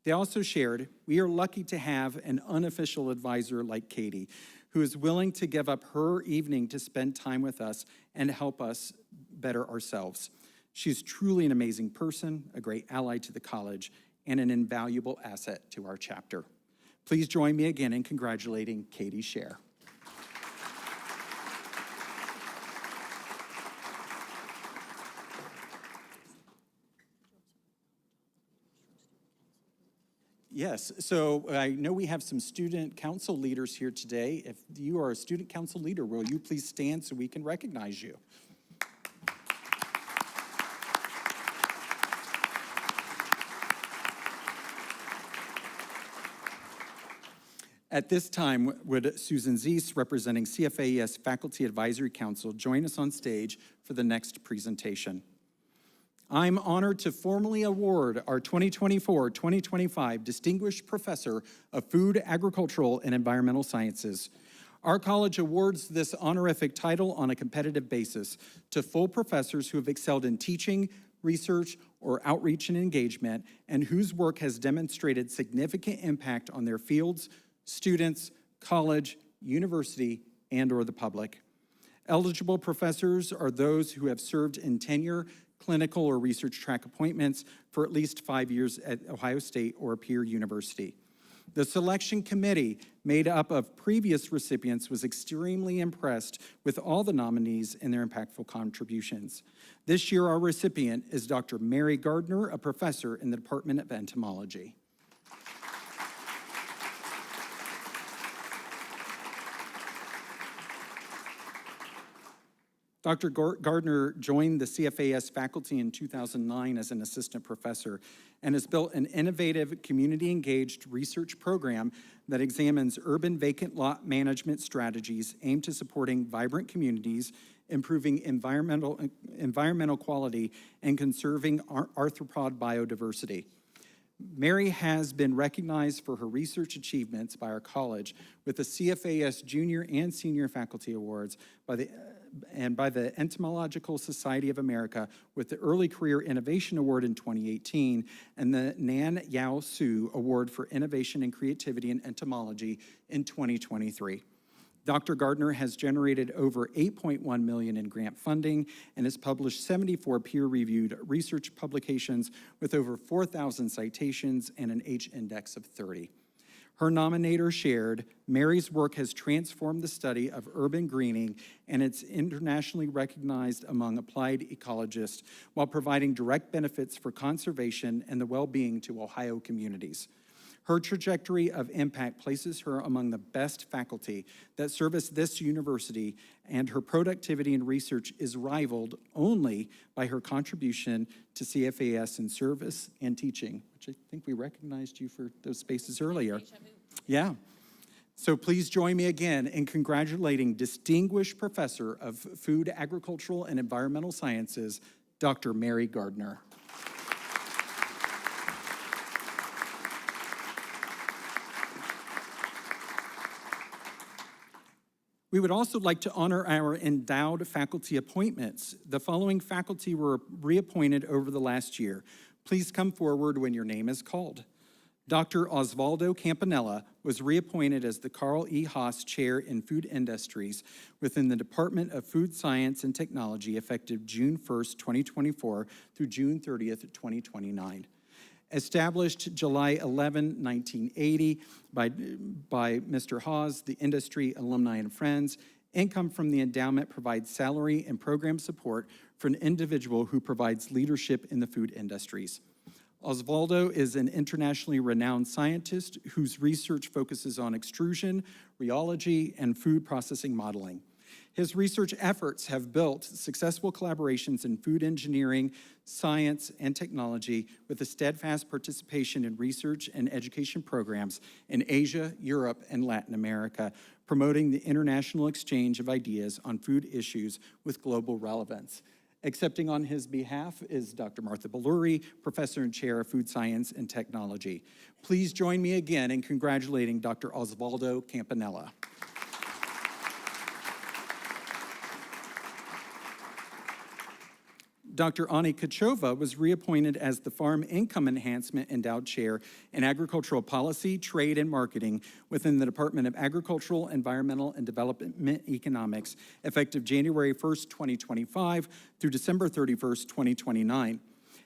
They also shared, we are lucky to have an unofficial advisor like Katie, who is willing to give up her evening to spend time with us and help us better ourselves. She's truly an amazing person, a great ally to the college, and an invaluable asset to our chapter. Please join me again in congratulating Katie Scher. Yes, so I know we have some student council leaders here today. If you are a student council leader, will you please stand so we can recognize you? At this time, would Susan Zeese, representing CFAES Faculty Advisory Council, join us on stage for the next presentation? I'm honored to formally award our 2024-2025 Distinguished Professor of Food, Agricultural, and Environmental Sciences. Our college awards this honorific title on a competitive basis to full professors who have excelled in teaching, research, or outreach and engagement, and whose work has demonstrated significant impact on their fields, students, college, university, and/or the public. Eligible professors are those who have served in tenure, clinical, or research track appointments for at least 5 years at Ohio State or a peer university. The selection committee, made up of previous recipients, was extremely impressed with all the nominees and their impactful contributions. This year, our recipient is Dr. Mary Gardner, a professor in the Department of Entomology. Dr. Gardner joined the CFAES faculty in 2009 as an assistant professor and has built an innovative, community-engaged research program that examines urban vacant lot management strategies aimed to supporting vibrant communities, improving environmental quality, and conserving arthropod biodiversity. Mary has been recognized for her research achievements by our college with the CFAES Junior and Senior Faculty Awards by the Entomological Society of America with the Early Career Innovation Award in 2018 and the Nan Yao Su Award for Innovation and Creativity in Entomology in 2023. Dr. Gardner has generated over $8.1 million in grant funding and has published 74 peer-reviewed research publications with over 4,000 citations and an H-index of 30. Her nominator shared, Mary's work has transformed the study of urban greening, and it's internationally recognized among applied ecologists while providing direct benefits for conservation and the well-being to Ohio communities. Her trajectory of impact places her among the best faculty that service this university, and her productivity in research is rivaled only by her contribution to CFAES in service and teaching, which I think we recognized you for those spaces earlier. Yeah. So please join me again in congratulating Distinguished Professor of Food, Agricultural, and Environmental Sciences, Dr. Mary Gardner. We would also like to honor our endowed faculty appointments. The following faculty were reappointed over the last year. Please come forward when your name is called. Dr. Osvaldo Campanella was reappointed as the Carl E. Haas Chair in Food Industries within the Department of Food Science and Technology effective June 1st, 2024 through June 30th, 2029. Established July 11, 1980 by Mr. Hawes, the industry, alumni, and friends, income from the endowment provides salary and program support for an individual who provides leadership in the food industries. Osvaldo is an internationally renowned scientist whose research focuses on extrusion, rheology, and food processing modeling. His research efforts have built successful collaborations in food engineering, science, and technology with a steadfast participation in research and education programs in Asia, Europe, and Latin America, promoting the international exchange of ideas on food issues with global relevance. Accepting on his behalf is Dr. Martha Belluri, Professor and Chair of Food Science and Technology. Please join me again in congratulating Dr. Osvaldo Campanella. Dr. Ani Kachova was reappointed as the Farm Income Enhancement Endowed Chair in Agricultural Policy, Trade, and Marketing within the Department of Agricultural, Environmental, and Development Economics, effective January 1st, 2025 through December 31st, 2029.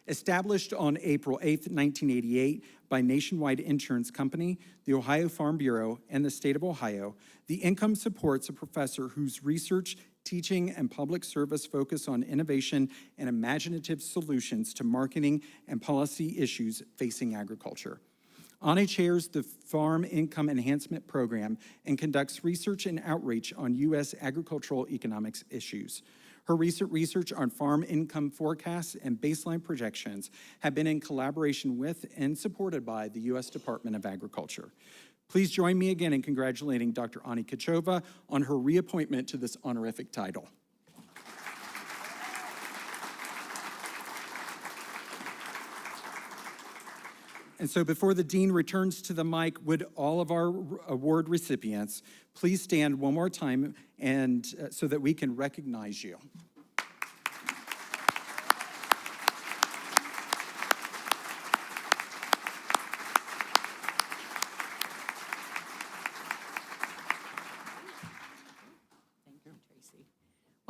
Established on April 8, 1988 by Nationwide Insurance Company, the Ohio Farm Bureau, and the state of Ohio, the income supports a professor whose research, teaching, and public service focus on innovation and imaginative solutions to marketing and policy issues facing agriculture. Ani chairs the Farm Income Enhancement Program and conducts research and outreach on U.S. agricultural economics issues. Her recent research on farm income forecasts and baseline projections have been in collaboration with and supported by the U.S. Department of Agriculture. Please join me again in congratulating Dr. Ani Kachova on her reappointment to this honorific title. And so before the dean returns to the mic, would all of our award recipients please stand one more time and so that we can recognize you.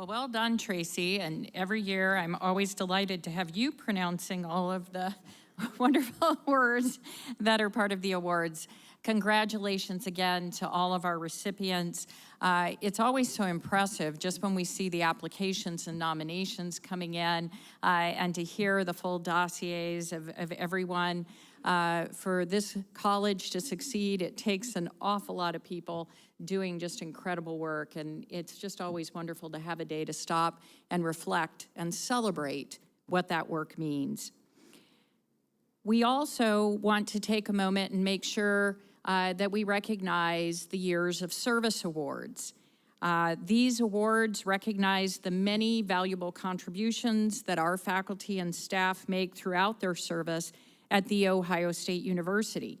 Well done, Tracy. And every year, I'm always delighted to have you pronouncing all of the wonderful words that are part of the awards. Congratulations again to all of our recipients. It's always so impressive just when we see the applications and nominations coming in and to hear the full dossiers of everyone. For this college to succeed, it takes an awful lot of people doing just incredible work, and it's just always wonderful to have a day to stop and reflect and celebrate what that work means. We also want to take a moment and make sure that we recognize the Years of Service Awards. These awards recognize the many valuable contributions that our faculty and staff make throughout their service at The Ohio State University.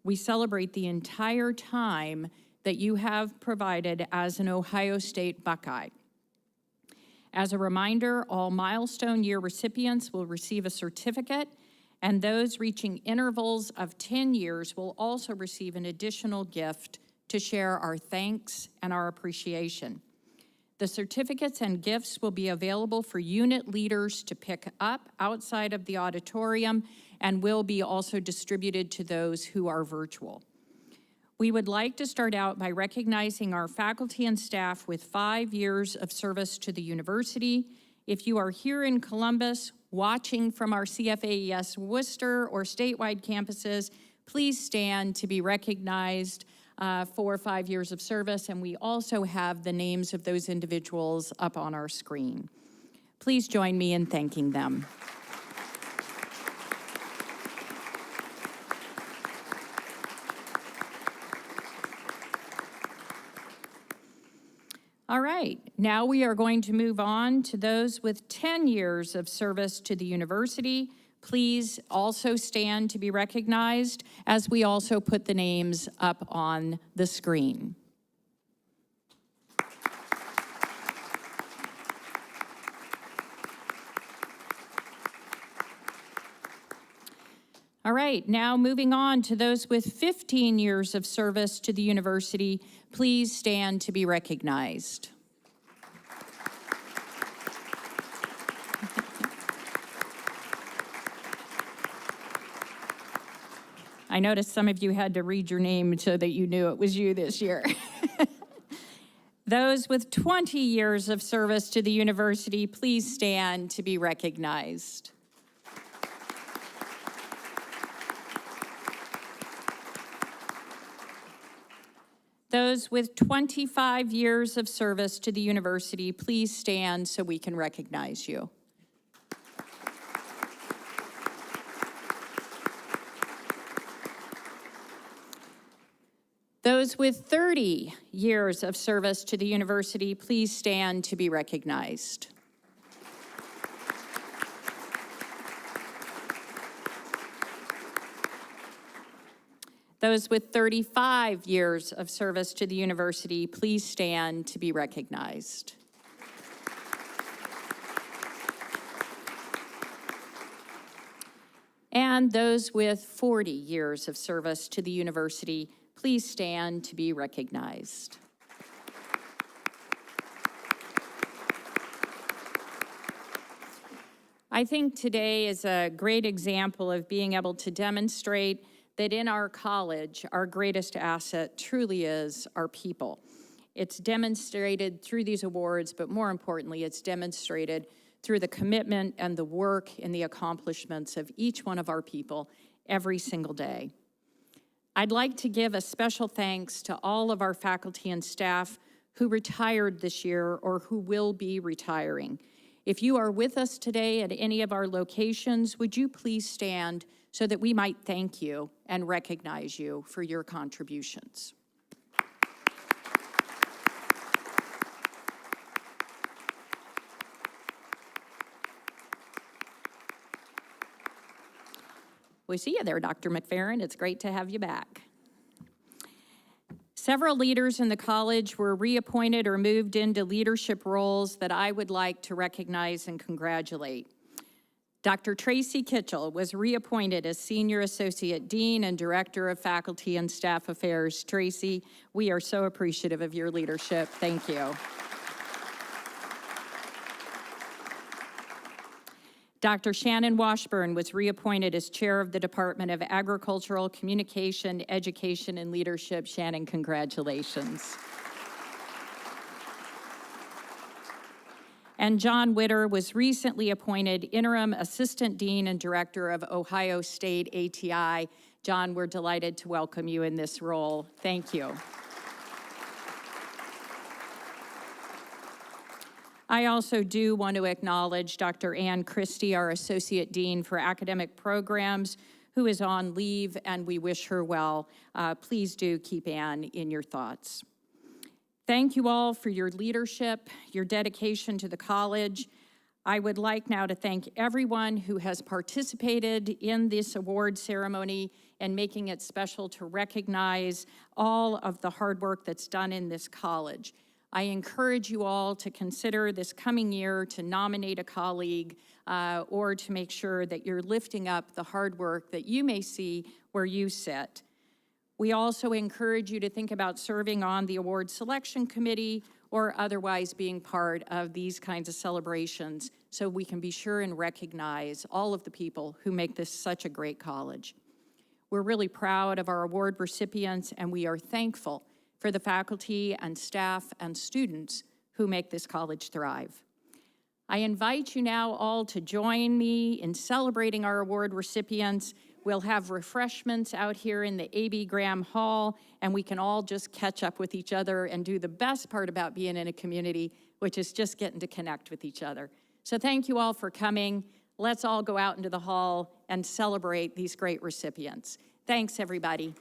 We celebrate the entire time that you have provided as an Ohio State Buckeye. As a reminder, all milestone year recipients will receive a certificate, and those reaching intervals of 10 years will also receive an additional gift to share our thanks and our appreciation. The certificates and gifts will be available for unit leaders to pick up outside of the auditorium and will be also distributed to those who are virtual. We would like to start out by recognizing our faculty and staff with 5 years of service to the university. If you are here in Columbus, watching from our CFAES Worcester or statewide campuses, please stand to be recognized for 5 years of service, and we also have the names of those individuals up on our screen. Please join me in thanking them. All right, now we are going to move on to those with 10 years of service to the university. Please also stand to be recognized as we also put the names up on the screen. All right, now moving on to those with 15 years of service to the university, please stand to be recognized. I noticed some of you had to read your name so that you knew it was you this year. Those with 20 years of service to the university, please stand to be recognized. Those with 25 years of service to the university, please stand so we can recognize you. Those with 30 years of service to the university, please stand to be recognized. Those with 35 years of service to the university, please stand to be recognized. And those with 40 years of service to the university, please stand to be recognized. I think today is a great example of being able to demonstrate that in our college, our greatest asset truly is our people. It's demonstrated through these awards, but more importantly, it's demonstrated through the commitment and the work and the accomplishments of each one of our people every single day. I'd like to give a special thanks to all of our faculty and staff who retired this year or who will be retiring. If you are with us today at any of our locations, would you please stand so that we might thank you and recognize you for your contributions. We see you there, Dr. McFerrin. It's great to have you back. Several leaders in the college were reappointed or moved into leadership roles that I would like to recognize and congratulate. Dr. Tracy Kitchell was reappointed as Senior Associate Dean and Director of Faculty and Staff Affairs. Tracy, we are so appreciative of your leadership. Thank you. Dr. Shannon Washburn was reappointed as Chair of the Department of Agricultural Communication, Education, and Leadership. Shannon, congratulations. And John Witter was recently appointed Interim Assistant Dean and Director of Ohio State ATI. John, we're delighted to welcome you in this role. Thank you. I also do want to acknowledge Dr. Ann Christie, our Associate Dean for Academic Programs, who is on leave, and we wish her well. Please do keep Ann in your thoughts. Thank you all for your leadership, your dedication to the college. I would like now to thank everyone who has participated in this award ceremony and making it special to recognize all of the hard work that's done in this college. I encourage you all to consider this coming year to nominate a colleague or to make sure that you're lifting up the hard work that you may see where you sit. We also encourage you to think about serving on the award selection committee or otherwise being part of these kinds of celebrations so we can be sure and recognize all of the people who make this such a great college. We're really proud of our award recipients, and we are thankful for the faculty and staff and students who make this college thrive. I invite you now all to join me in celebrating our award recipients. We'll have refreshments out here in the A.B. Graham Hall, and we can all just catch up with each other and do the best part about being in a community, which is just getting to connect with each other. So thank you all for coming. Let's all go out into the hall and celebrate these great recipients. Thanks, everybody.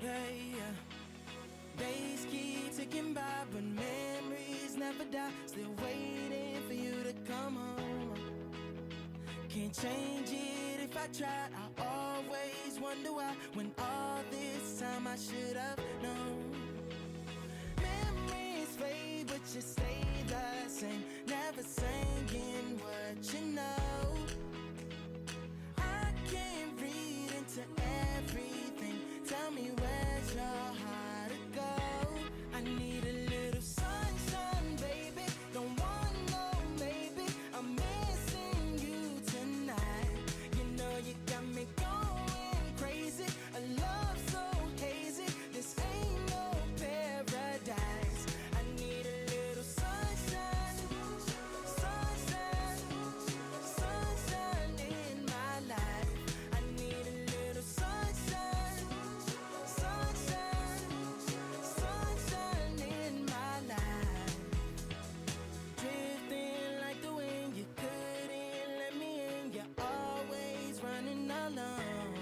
Yeah, yeah. Days keep ticking by, but memories never die. Still waiting for you to come home. Can't change it if I try. I always wonder why. When all this time I should have known. Memories fade, but you stay the same. Never saying what you know. I can't read into everything. Tell me where's your heart to go. I need a little sunshine, baby. Don't want no maybe. I'm missing you tonight. You know you got me going crazy. A love so hazy. This ain't no paradise. I need a little sunshine, sunshine, sunshine in my life. I need a little sunshine, sunshine, sunshine in my life. Drifting like the wind, you couldn't let me in. You're always running alone.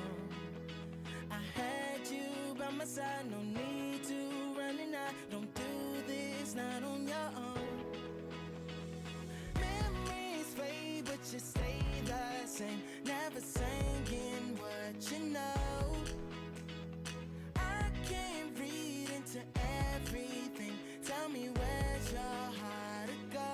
I had you by my side, no need to run and I don't do this, not on your own. Memories fade, but you stay the same. Never saying what you know. I can't read into everything. Tell me where's your heart to go.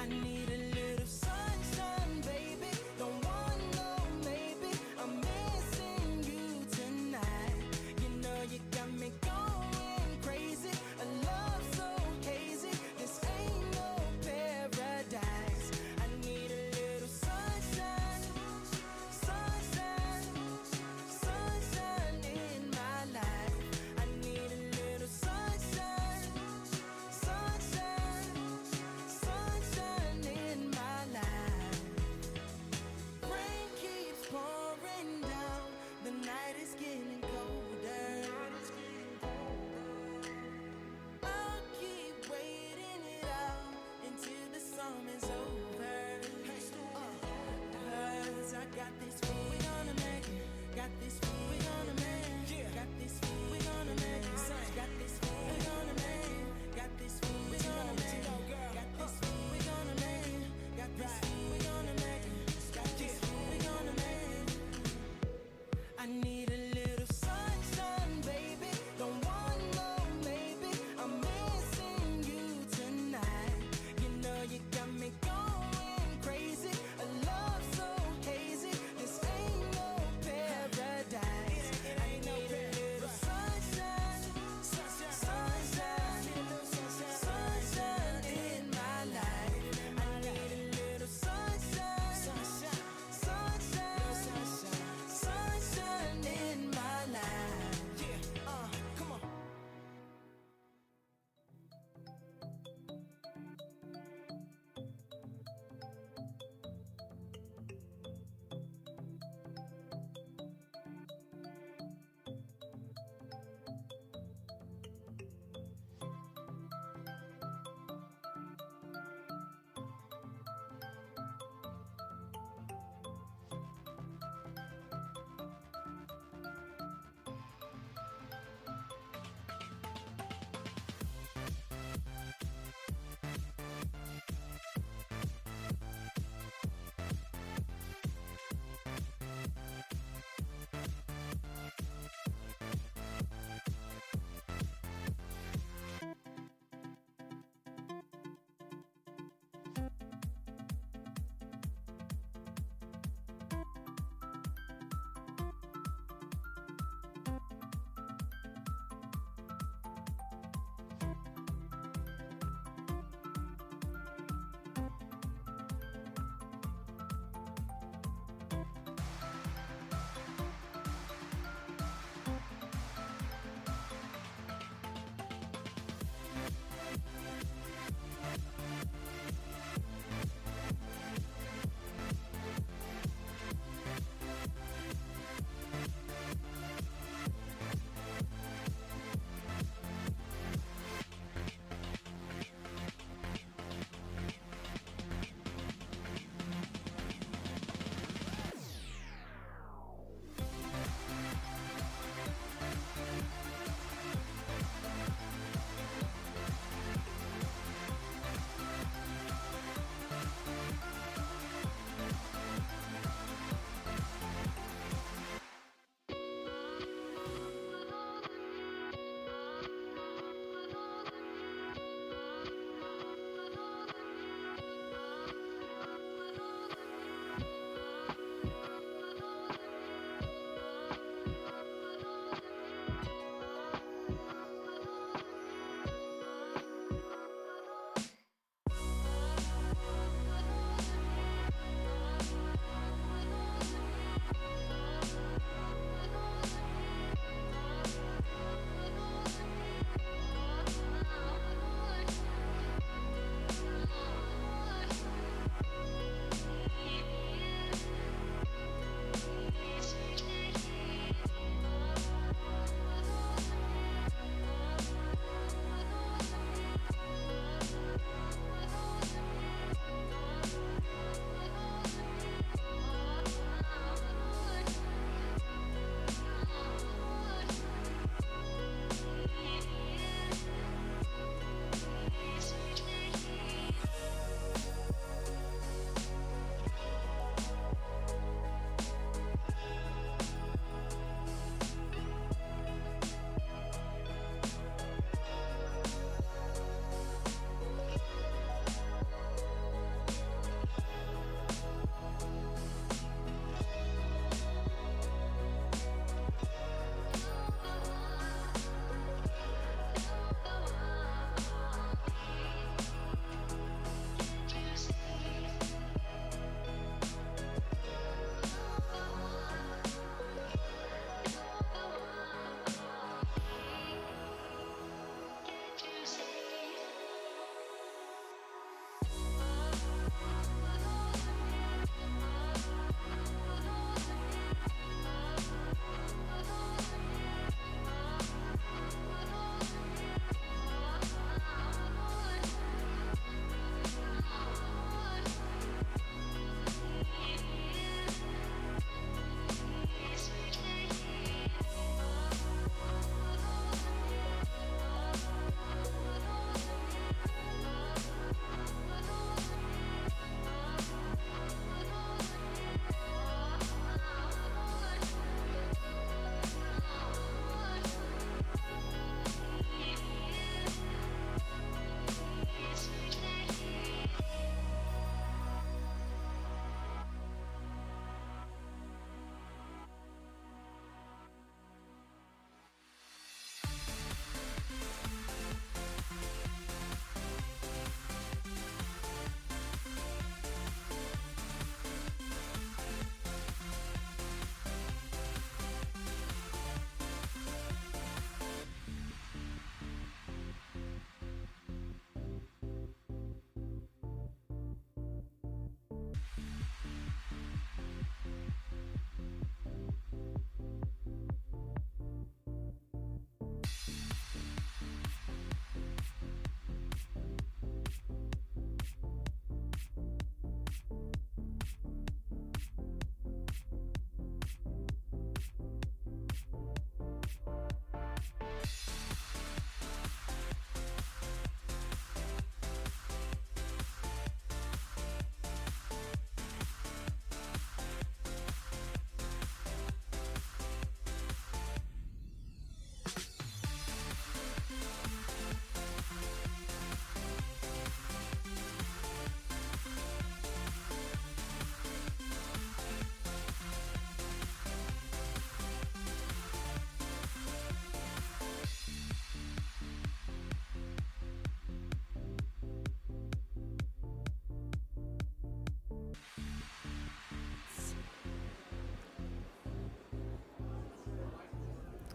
I need a little sunshine, baby. Don't want no maybe. I'm missing you tonight. You know you got me going crazy. A love so hazy. This ain't no paradise. I need a little sunshine, sunshine,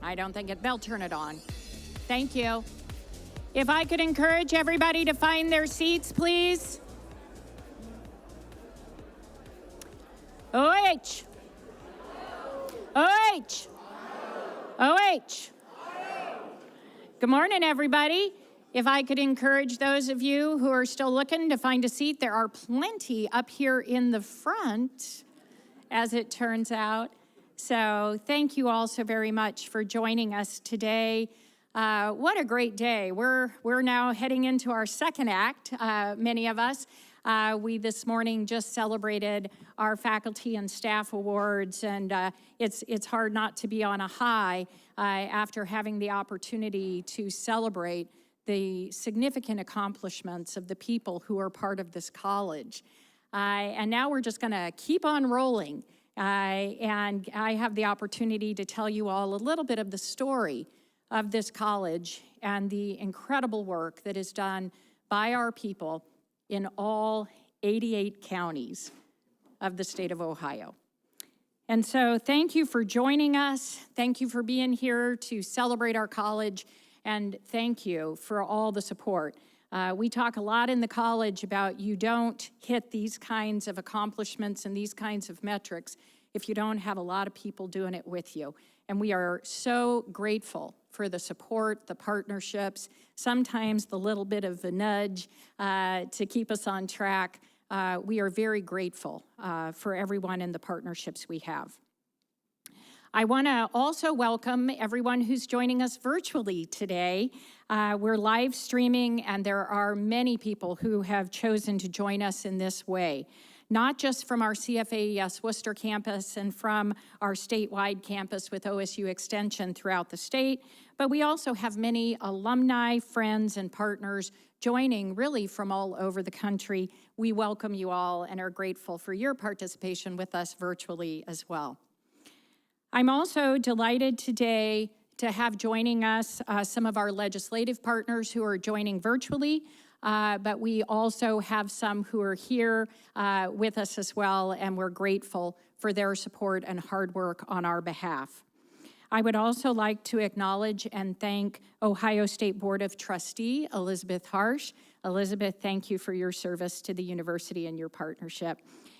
I don't think they'll turn it on. Thank you. If I could encourage everybody to find their seats, please. OH. OH. OH. Good morning, everybody. If I could encourage those of you who are still looking to find a seat, there are plenty up here in the front, as it turns out. So thank you all so very much for joining us today. What a great day. We're now heading into our second act, many of us. We this morning just celebrated our faculty and staff awards, and it's hard not to be on a high after having the opportunity to celebrate the significant accomplishments of the people who are part of this college. And now we're just going to keep on rolling. And I have the opportunity to tell you all a little bit of the story of this college and the incredible work that is done by our people in all 88 counties of the state of Ohio. And so thank you for joining us. Thank you for being here to celebrate our college, and thank you for all the support. We talk a lot in the college about you don't hit these kinds of accomplishments and these kinds of metrics if you don't have a lot of people doing it with you. And we are so grateful for the support, the partnerships, sometimes the little bit of a nudge to keep us on track. We are very grateful for everyone and the partnerships we have. I want to also welcome everyone who's joining us virtually today. We're live streaming, and there are many people who have chosen to join us in this way, not just from our CFAES Worcester campus and from our statewide campus with OSU Extension throughout the state, but we also have many alumni, friends, and partners joining really from all over the country. We welcome you all and are grateful for your participation with us virtually as well. I'm also delighted today to have joining us some of our legislative partners who are joining virtually, but we also have some who are here with us as well, and we're grateful for their support and hard work on our behalf. I would also like to acknowledge and thank Ohio State Board of Trustee Elizabeth Harsh. Elizabeth, thank you for your service to the university and your partnership.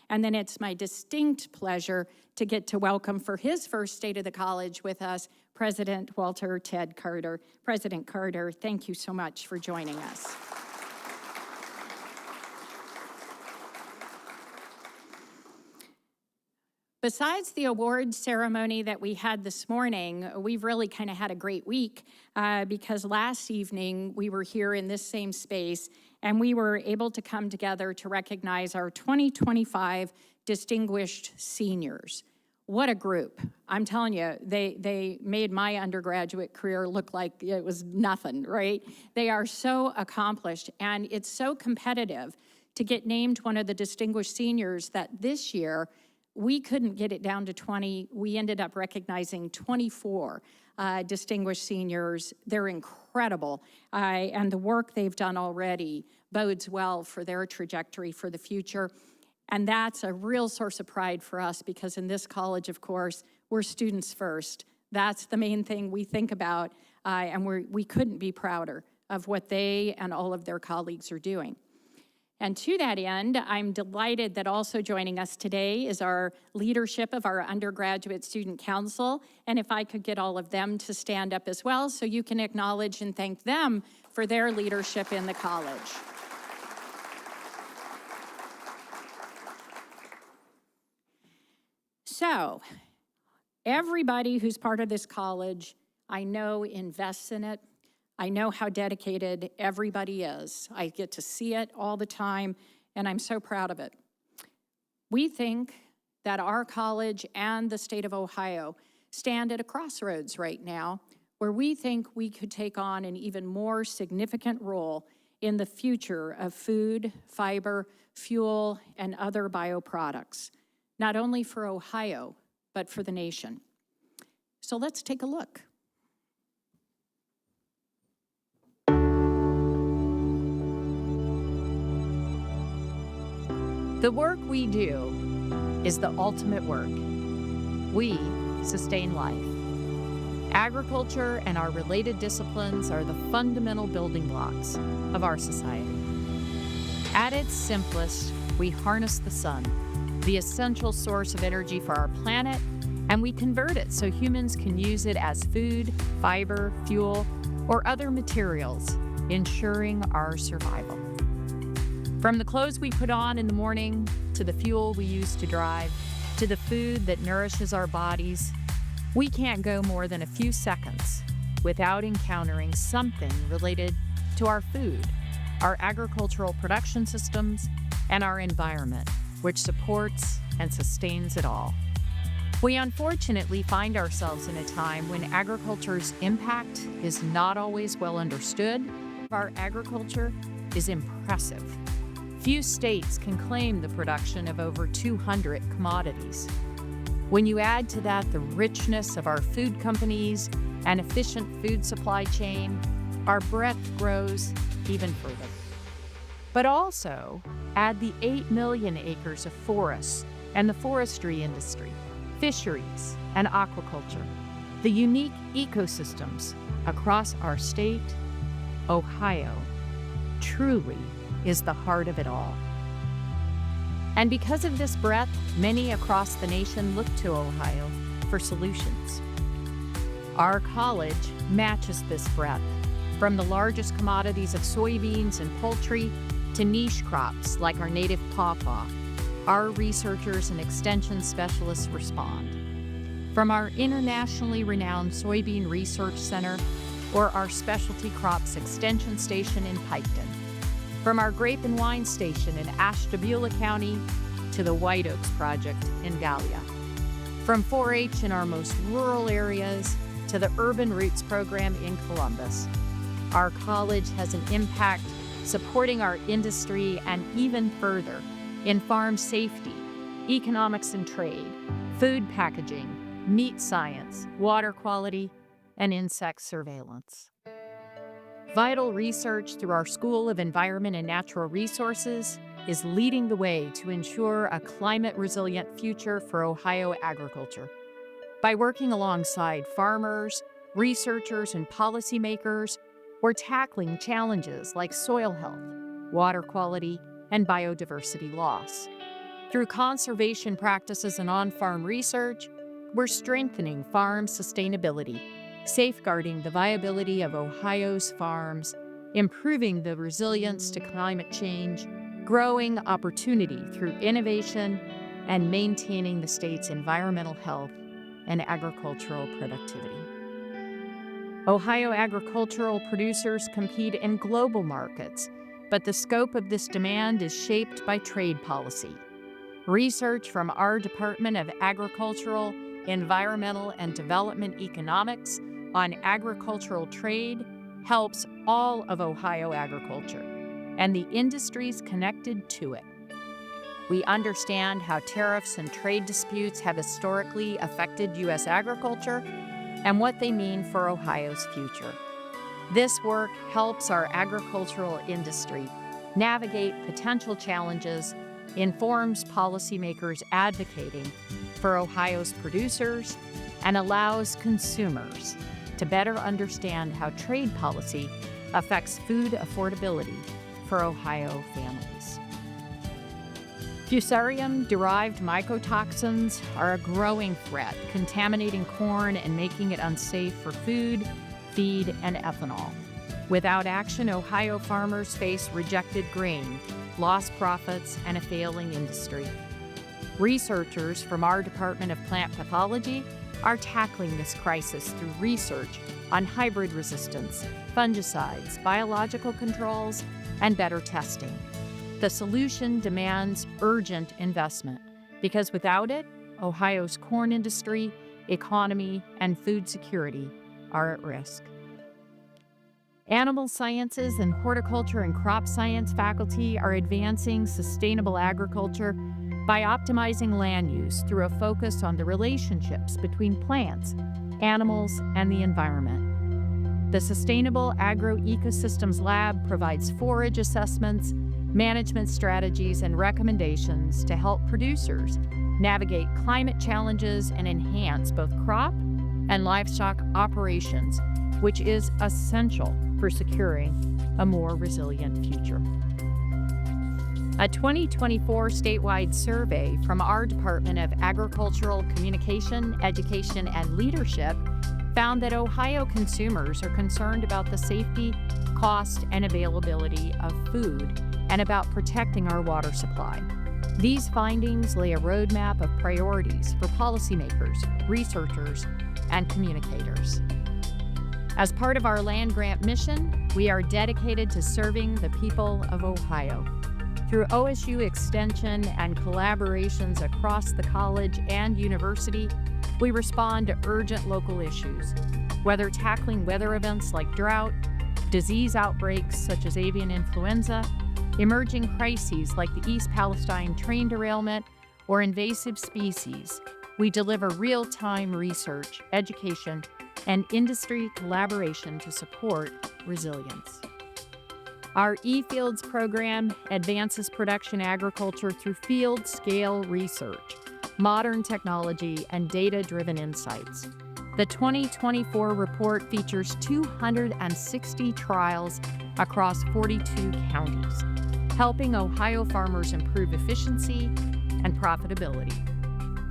And then it's my distinct pleasure to get to welcome for his first State of the College with us, President Walter Ted Carter. President Carter, thank you so much for joining us. Besides the awards ceremony that we had this morning, we've really kind of had a great week because last evening we were here in this same space and we were able to come together to recognize our 2025 distinguished seniors. What a group. I'm telling you, they made my undergraduate career look like it was nothing, right? They are so accomplished, and it's so competitive to get named one of the distinguished seniors that this year we couldn't get it down to 20. We ended up recognizing 24 distinguished seniors. They're incredible, and the work they've done already bodes well for their trajectory for the future. And that's a real source of pride for us because in this college, of course, we're students first. That's the main thing we think about, and we couldn't be prouder of what they and all of their colleagues are doing. And to that end, I'm delighted that also joining us today is our leadership of our undergraduate student council. And if I could get all of them to stand up as well so you can acknowledge and thank them for their leadership in the college. So, everybody who's part of this college, I know invests in it. I know how dedicated everybody is. I get to see it all the time, and I'm so proud of it. We think that our college and the state of Ohio stand at a crossroads right now where we think we could take on an even more significant role in the future of food, fiber, fuel, and other bioproducts, not only for Ohio, but for the nation. So let's take a look. The work we do is the ultimate work. We sustain life. Agriculture and our related disciplines are the fundamental building blocks of our society. At its simplest, we harness the sun, the essential source of energy for our planet, and we convert it so humans can use it as food, fiber, fuel, or other materials, ensuring our survival. From the clothes we put on in the morning, to the fuel we use to drive, to the food that nourishes our bodies, we can't go more than a few seconds without encountering something related to our food, our agricultural production systems, and our environment, which supports and sustains it all. We unfortunately find ourselves in a time when agriculture's impact is not always well understood. Our agriculture is impressive. Few states can claim the production of over 200 commodities. When you add to that the richness of our food companies and efficient food supply chain, our breadth grows even further. But also add the 8 million acres of forests and the forestry industry, fisheries, and aquaculture, the unique ecosystems across our state. Ohio truly is the heart of it all. And because of this breadth, many across the nation look to Ohio for solutions. Our college matches this breadth, from the largest commodities of soybeans and poultry to niche crops like our native pawpaw. Our researchers and extension specialists respond. From our internationally renowned Soybean Research Center or our Specialty Crops Extension Station in Piketon. From our Grape and Wine Station in Ashtabula County to the White Oaks Project in Gallia. From 4-H in our most rural areas to the Urban Roots program in Columbus. Our college has an impact supporting our industry and even further in farm safety, economics and trade, food packaging, meat science, water quality, and insect surveillance. Vital research through our School of Environment and Natural Resources is leading the way to ensure a climate-resilient future for Ohio agriculture. By working alongside farmers, researchers, and policymakers, we're tackling challenges like soil health, water quality, and biodiversity loss. Through conservation practices and on-farm research, we're strengthening farm sustainability, safeguarding the viability of Ohio's farms, improving the resilience to climate change, growing opportunity through innovation, and maintaining the state's environmental health and agricultural productivity. Ohio agricultural producers compete in global markets, but the scope of this demand is shaped by trade policy. Research from our Department of Agricultural, Environmental, and Development Economics on agricultural trade helps all of Ohio agriculture and the industries connected to it. We understand how tariffs and trade disputes have historically affected U.S. agriculture and what they mean for Ohio's future. This work helps our agricultural industry navigate potential challenges, informs policymakers advocating for Ohio's producers, and allows consumers to better understand how trade policy affects food affordability for Ohio families. Fusarium-derived mycotoxins are a growing threat, contaminating corn and making it unsafe for food, feed, and ethanol. Without action, Ohio farmers face rejected grain, lost profits, and a failing industry. Researchers from our Department of Plant Pathology are tackling this crisis through research on hybrid resistance, fungicides, biological controls, and better testing. The solution demands urgent investment because without it, Ohio's corn industry, economy, and food security are at risk. Animal sciences and horticulture and crop science faculty are advancing sustainable agriculture by optimizing land use through a focus on the relationships between plants, animals, and the environment. The Sustainable Agroecosystems Lab provides forage assessments, management strategies, and recommendations to help producers navigate climate challenges and enhance both crop and livestock operations, which is essential for securing a more resilient future. A 2024 statewide survey from our Department of Agricultural Communication, Education, and Leadership found that Ohio consumers are concerned about the safety, cost, and availability of food and about protecting our water supply. These findings lay a roadmap of priorities for policymakers, researchers, and communicators. As part of our land grant mission, we are dedicated to serving the people of Ohio. Through OSU Extension and collaborations across the college and university, we respond to urgent local issues, whether tackling weather events like drought, disease outbreaks such as avian influenza, emerging crises like the East Palestine train derailment, or invasive species. We deliver real-time research, education, and industry collaboration to support resilience. Our eFields program advances production agriculture through field-scale research, modern technology, and data-driven insights. The 2024 report features 260 trials across 42 counties, helping Ohio farmers improve efficiency and profitability.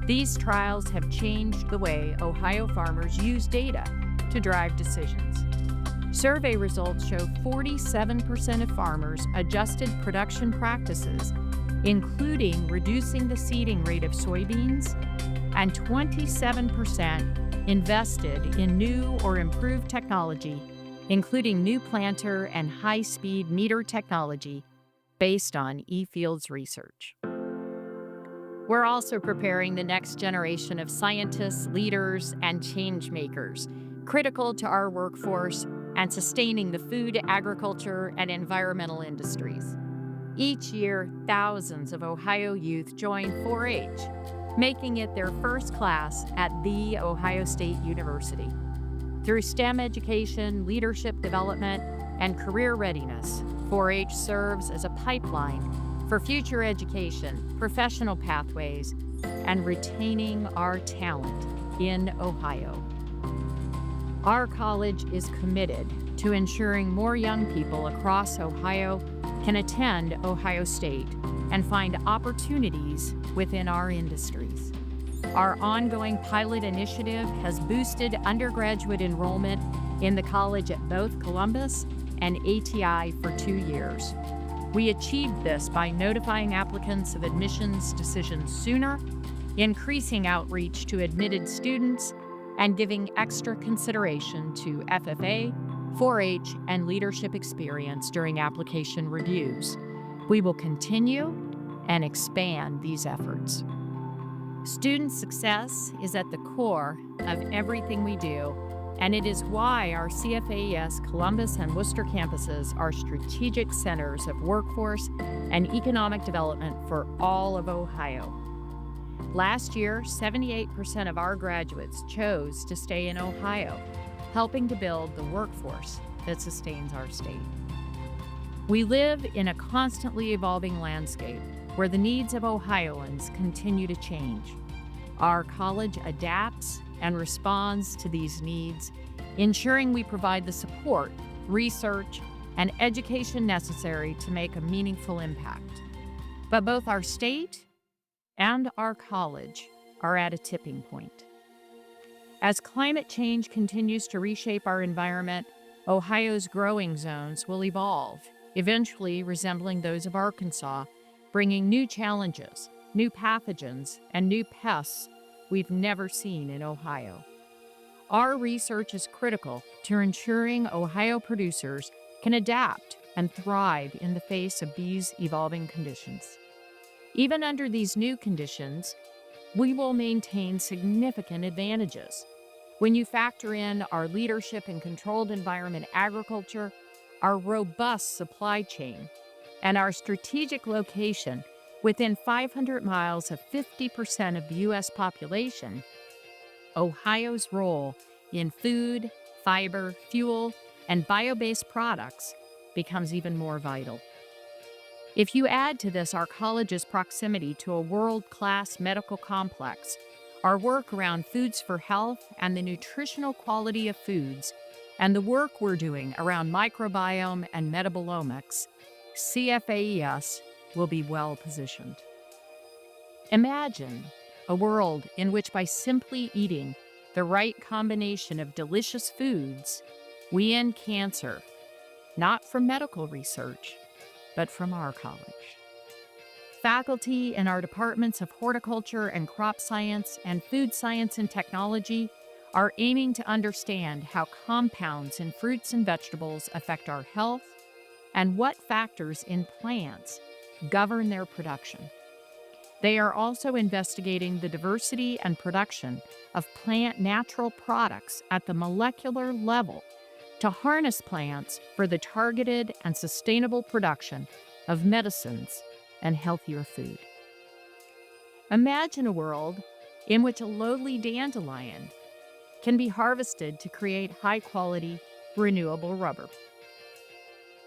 These trials have changed the way Ohio farmers use data to drive decisions. Survey results show 47% of farmers adjusted production practices, including reducing the seeding rate of soybeans, and 27% invested in new or improved technology, including new planter and high-speed meter technology based on eFields research. We're also preparing the next generation of scientists, leaders, and change makers, critical to our workforce and sustaining the food, agriculture, and environmental industries. Each year, thousands of Ohio youth join 4-H, making it their first class at The Ohio State University. Through STEM education, leadership development, and career readiness, 4-H serves as a pipeline for future education, professional pathways, and retaining our talent in Ohio. Our college is committed to ensuring more young people across Ohio can attend Ohio State and find opportunities within our industries. Our ongoing pilot initiative has boosted undergraduate enrollment in the college at both Columbus and ATI for 2 years. We achieved this by notifying applicants of admissions decisions sooner, increasing outreach to admitted students, and giving extra consideration to FFA, 4-H, and leadership experience during application reviews. We will continue and expand these efforts. Student success is at the core of everything we do, and it is why our CFAES Columbus and Worcester campuses are strategic centers of workforce and economic development for all of Ohio. Last year, 78% of our graduates chose to stay in Ohio, helping to build the workforce that sustains our state. We live in a constantly evolving landscape where the needs of Ohioans continue to change. Our college adapts and responds to these needs, ensuring we provide the support, research, and education necessary to make a meaningful impact. But both our state and our college are at a tipping point. As climate change continues to reshape our environment, Ohio's growing zones will evolve, eventually resembling those of Arkansas, bringing new challenges, new pathogens, and new pests we've never seen in Ohio. Our research is critical to ensuring Ohio producers can adapt and thrive in the face of these evolving conditions. Even under these new conditions, we will maintain significant advantages. When you factor in our leadership in controlled environment agriculture, our robust supply chain, and our strategic location within 500 miles of 50% of the U.S. population, Ohio's role in food, fiber, fuel, and bio-based products becomes even more vital. If you add to this our college's proximity to a world-class medical complex, Our work around foods for health and the nutritional quality of foods, and the work we're doing around microbiome and metabolomics, CFAES will be well positioned. Imagine a world in which by simply eating the right combination of delicious foods, we end cancer, not from medical research, but from our college. Faculty in our departments of horticulture and crop science and food science and technology are aiming to understand how compounds in fruits and vegetables affect our health and what factors in plants govern their production. They are also investigating the diversity and production of plant natural products at the molecular level to harness plants for the targeted and sustainable production of medicines and healthier food. Imagine a world in which a lowly dandelion can be harvested to create high-quality, renewable rubber.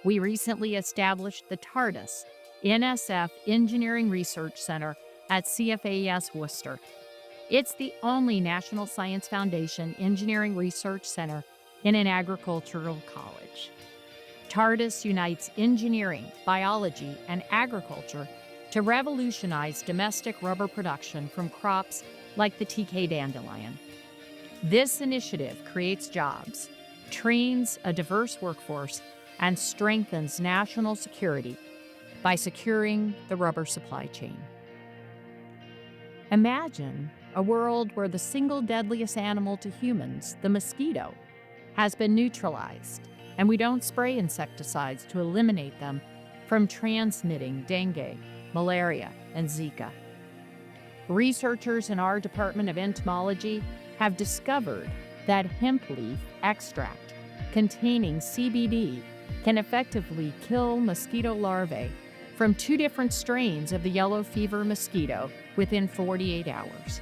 We recently established the TARDIS NSF Engineering Research Center at CFAES Worcester. It's the only National Science Foundation Engineering Research Center in an agricultural college. TARDIS unites engineering, biology, and agriculture to revolutionize domestic rubber production from crops like the TK dandelion. This initiative creates jobs, trains a diverse workforce, and strengthens national security by securing the rubber supply chain. Imagine a world where the single deadliest animal to humans, the mosquito, has been neutralized, and we don't spray insecticides to eliminate them from transmitting dengue, malaria, and Zika. Researchers in our Department of Entomology have discovered that hemp leaf extract containing CBD can effectively kill mosquito larvae from 2 different strains of the yellow fever mosquito within 48 hours.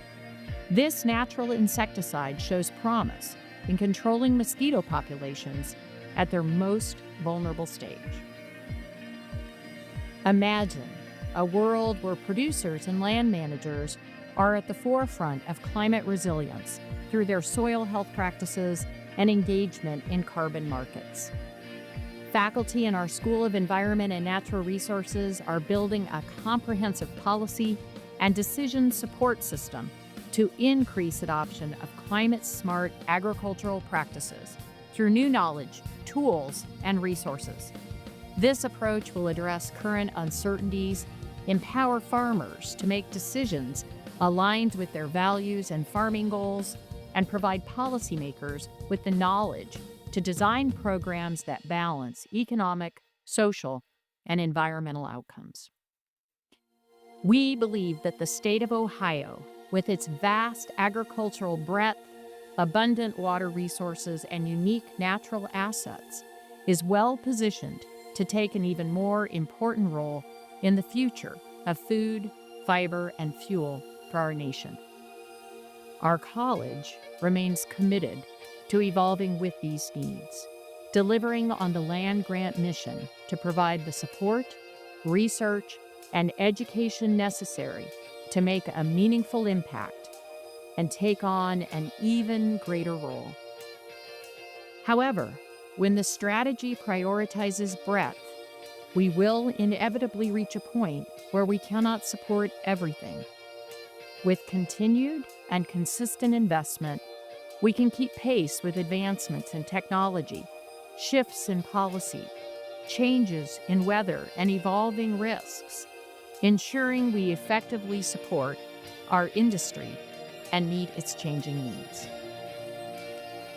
This natural insecticide shows promise in controlling mosquito populations at their most vulnerable stage. Imagine a world where producers and land managers are at the forefront of climate resilience through their soil health practices and engagement in carbon markets. Faculty in our School of Environment and Natural Resources are building a comprehensive policy and decision support system to increase adoption of climate-smart agricultural practices through new knowledge, tools, and resources. This approach will address current uncertainties, empower farmers to make decisions aligned with their values and farming goals, and provide policymakers with the knowledge to design programs that balance economic, social, and environmental outcomes. We believe that the state of Ohio, with its vast agricultural breadth, abundant water resources, and unique natural assets, is well positioned to take an even more important role in the future of food, fiber, and fuel for our nation. Our college remains committed to evolving with these needs, delivering on the land-grant mission to provide the support, research, and education necessary to make a meaningful impact and take on an even greater role. However, when the strategy prioritizes breadth, we will inevitably reach a point where we cannot support everything. With continued and consistent investment, we can keep pace with advancements in technology, shifts in policy, changes in weather, and evolving risks, ensuring we effectively support our industry and meet its changing needs.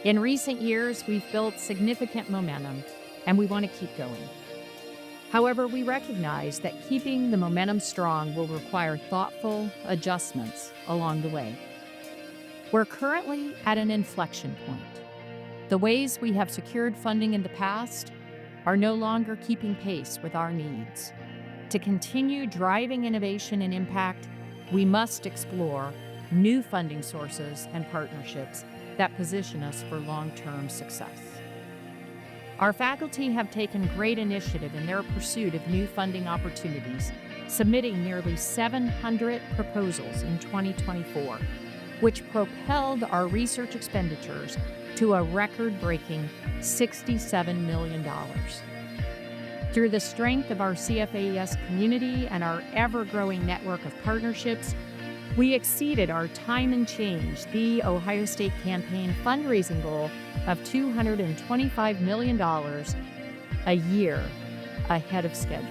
In recent years, we've built significant momentum, and we want to keep going. However, we recognize that keeping the momentum strong will require thoughtful adjustments along the way. We're currently at an inflection point. The ways we have secured funding in the past are no longer keeping pace with our needs. To continue driving innovation and impact, we must explore new funding sources and partnerships that position us for long-term success. Our faculty have taken great initiative in their pursuit of new funding opportunities, submitting nearly 700 proposals in 2024. which propelled our research expenditures to a record-breaking $67 million. Through the strength of our CFAES community and our ever-growing network of partnerships, we exceeded our Time and Change, the Ohio State campaign fundraising goal of $225 million a year ahead of schedule.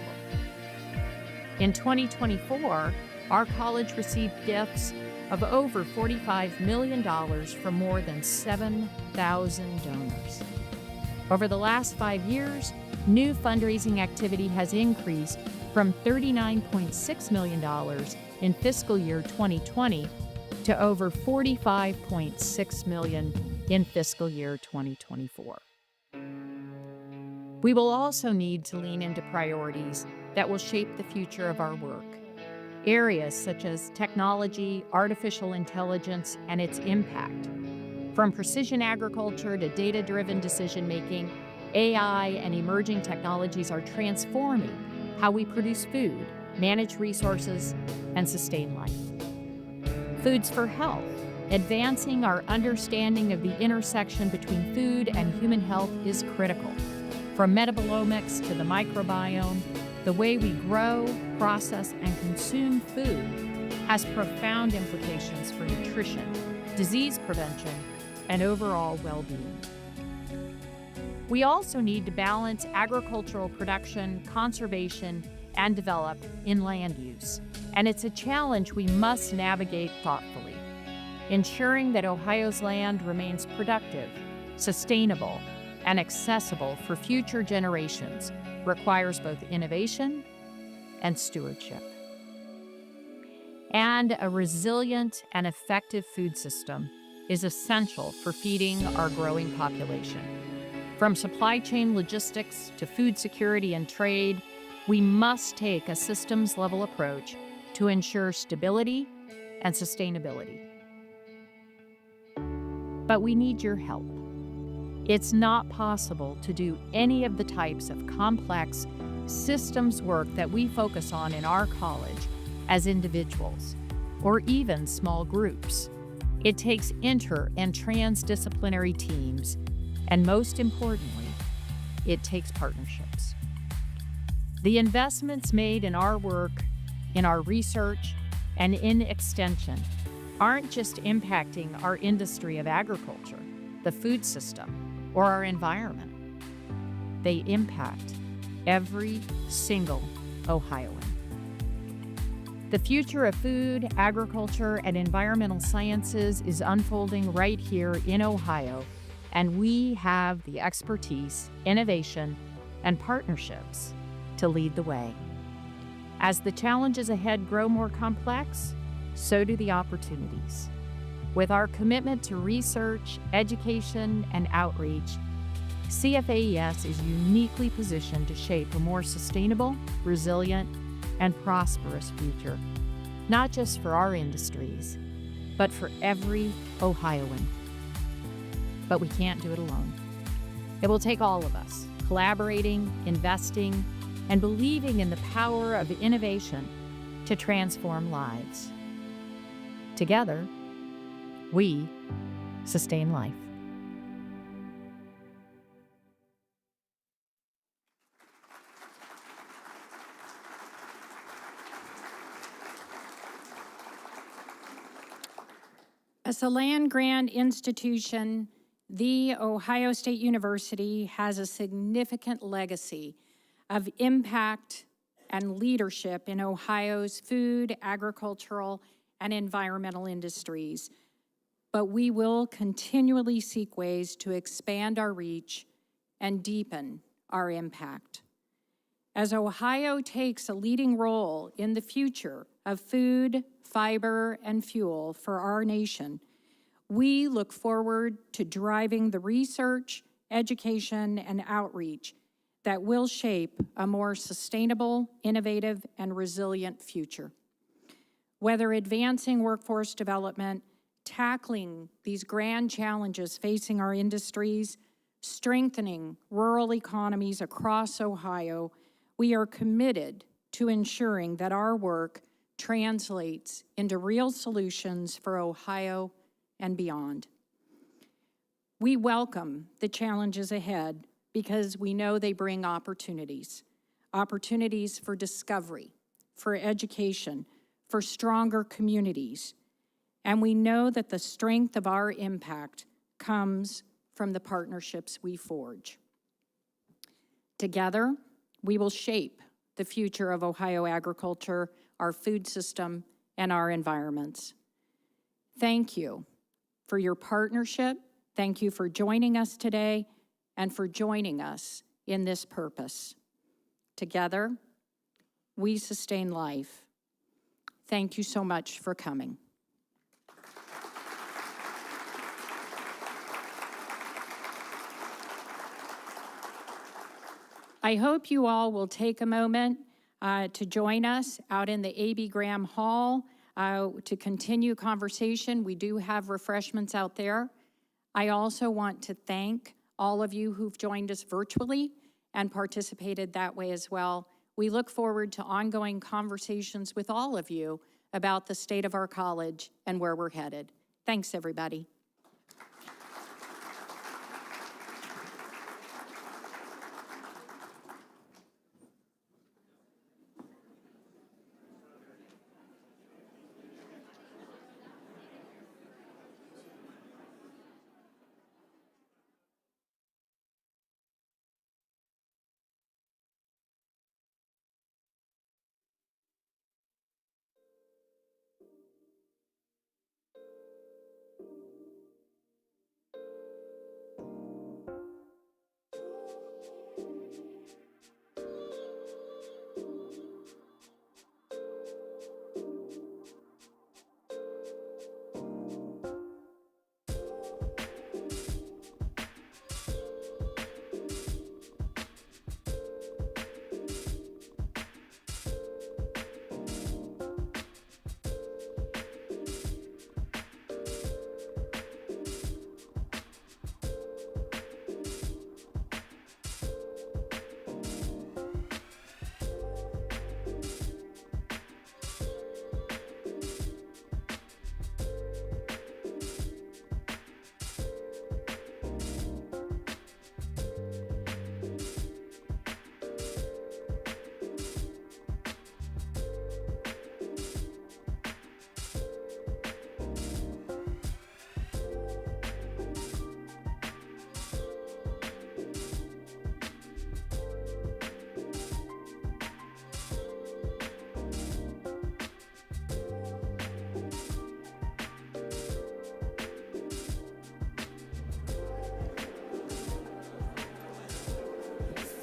In 2024, our college received gifts of over $45 million from more than 7,000 donors. Over the last 5 years, new fundraising activity has increased from $39.6 million in fiscal year 2020 to over $45.6 million in fiscal year 2024. We will also need to lean into priorities that will shape the future of our work. Areas such as technology, artificial intelligence, and its impact. From precision agriculture to data-driven decision-making, AI and emerging technologies are transforming how we produce food, manage resources, and sustain life. Foods for Health, advancing our understanding of the intersection between food and human health is critical. From metabolomics to the microbiome, the way we grow, process, and consume food has profound implications for nutrition, disease prevention, and overall well-being. We also need to balance agricultural production, conservation, and develop in land use, and it's a challenge we must navigate thoughtfully. Ensuring that Ohio's land remains productive, sustainable, and accessible for future generations requires both innovation and stewardship. And a resilient and effective food system is essential for feeding our growing population. From supply chain logistics to food security and trade, we must take a systems-level approach to ensure stability and sustainability. But we need your help. It's not possible to do any of the types of complex systems work that we focus on in our college as individuals, or even small groups. It takes inter- and transdisciplinary teams, and most importantly, it takes partnerships. The investments made in our work, in our research, and in extension aren't just impacting our industry of agriculture, the food system, or our environment. They impact every single Ohioan. The future of food, agriculture, and environmental sciences is unfolding right here in Ohio, and we have the expertise, innovation, and partnerships to lead the way. As the challenges ahead grow more complex, so do the opportunities. With our commitment to research, education, and outreach, CFAES is uniquely positioned to shape a more sustainable, resilient, and prosperous future, not just for our industries, but for every Ohioan. But we can't do it alone. It will take all of us collaborating, investing, and believing in the power of innovation to transform lives. Together, we sustain life. As a land-grant institution, The Ohio State University has a significant legacy of impact and leadership in Ohio's food, agricultural, and environmental industries. But we will continually seek ways to expand our reach and deepen our impact. As Ohio takes a leading role in the future of food, fiber, and fuel for our nation, we look forward to driving the research, education, and outreach that will shape a more sustainable, innovative, and resilient future. Whether advancing workforce development, tackling these grand challenges facing our industries, strengthening rural economies across Ohio, we are committed to ensuring that our work translates into real solutions for Ohio and beyond. We welcome the challenges ahead because we know they bring opportunities for discovery, for education, for stronger communities. And we know that the strength of our impact comes from the partnerships we forge. Together, we will shape the future of Ohio agriculture, our food system, and our environments. Thank you for your partnership. Thank you for joining us today and for joining us in this purpose. Together, we sustain life. Thank you so much for coming. I hope you all will take a moment to join us out in the A.B. Graham Hall to continue conversation. We do have refreshments out there. I also want to thank all of you who've joined us virtually and participated that way as well. We look forward to ongoing conversations with all of you about the state of our college and where we're headed. Thanks, everybody.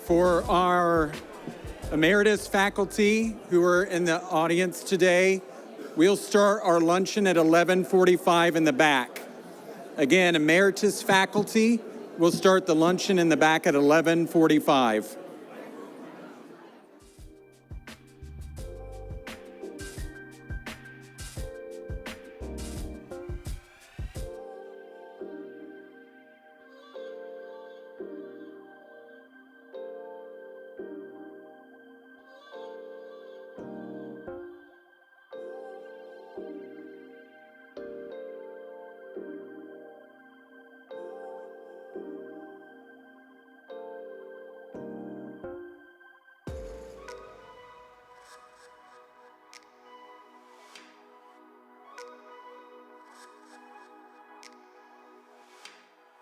For our emeritus faculty who are in the audience today, we'll start our luncheon at 11:45 in the back. Again, emeritus faculty, we'll start the luncheon in the back at 11:45.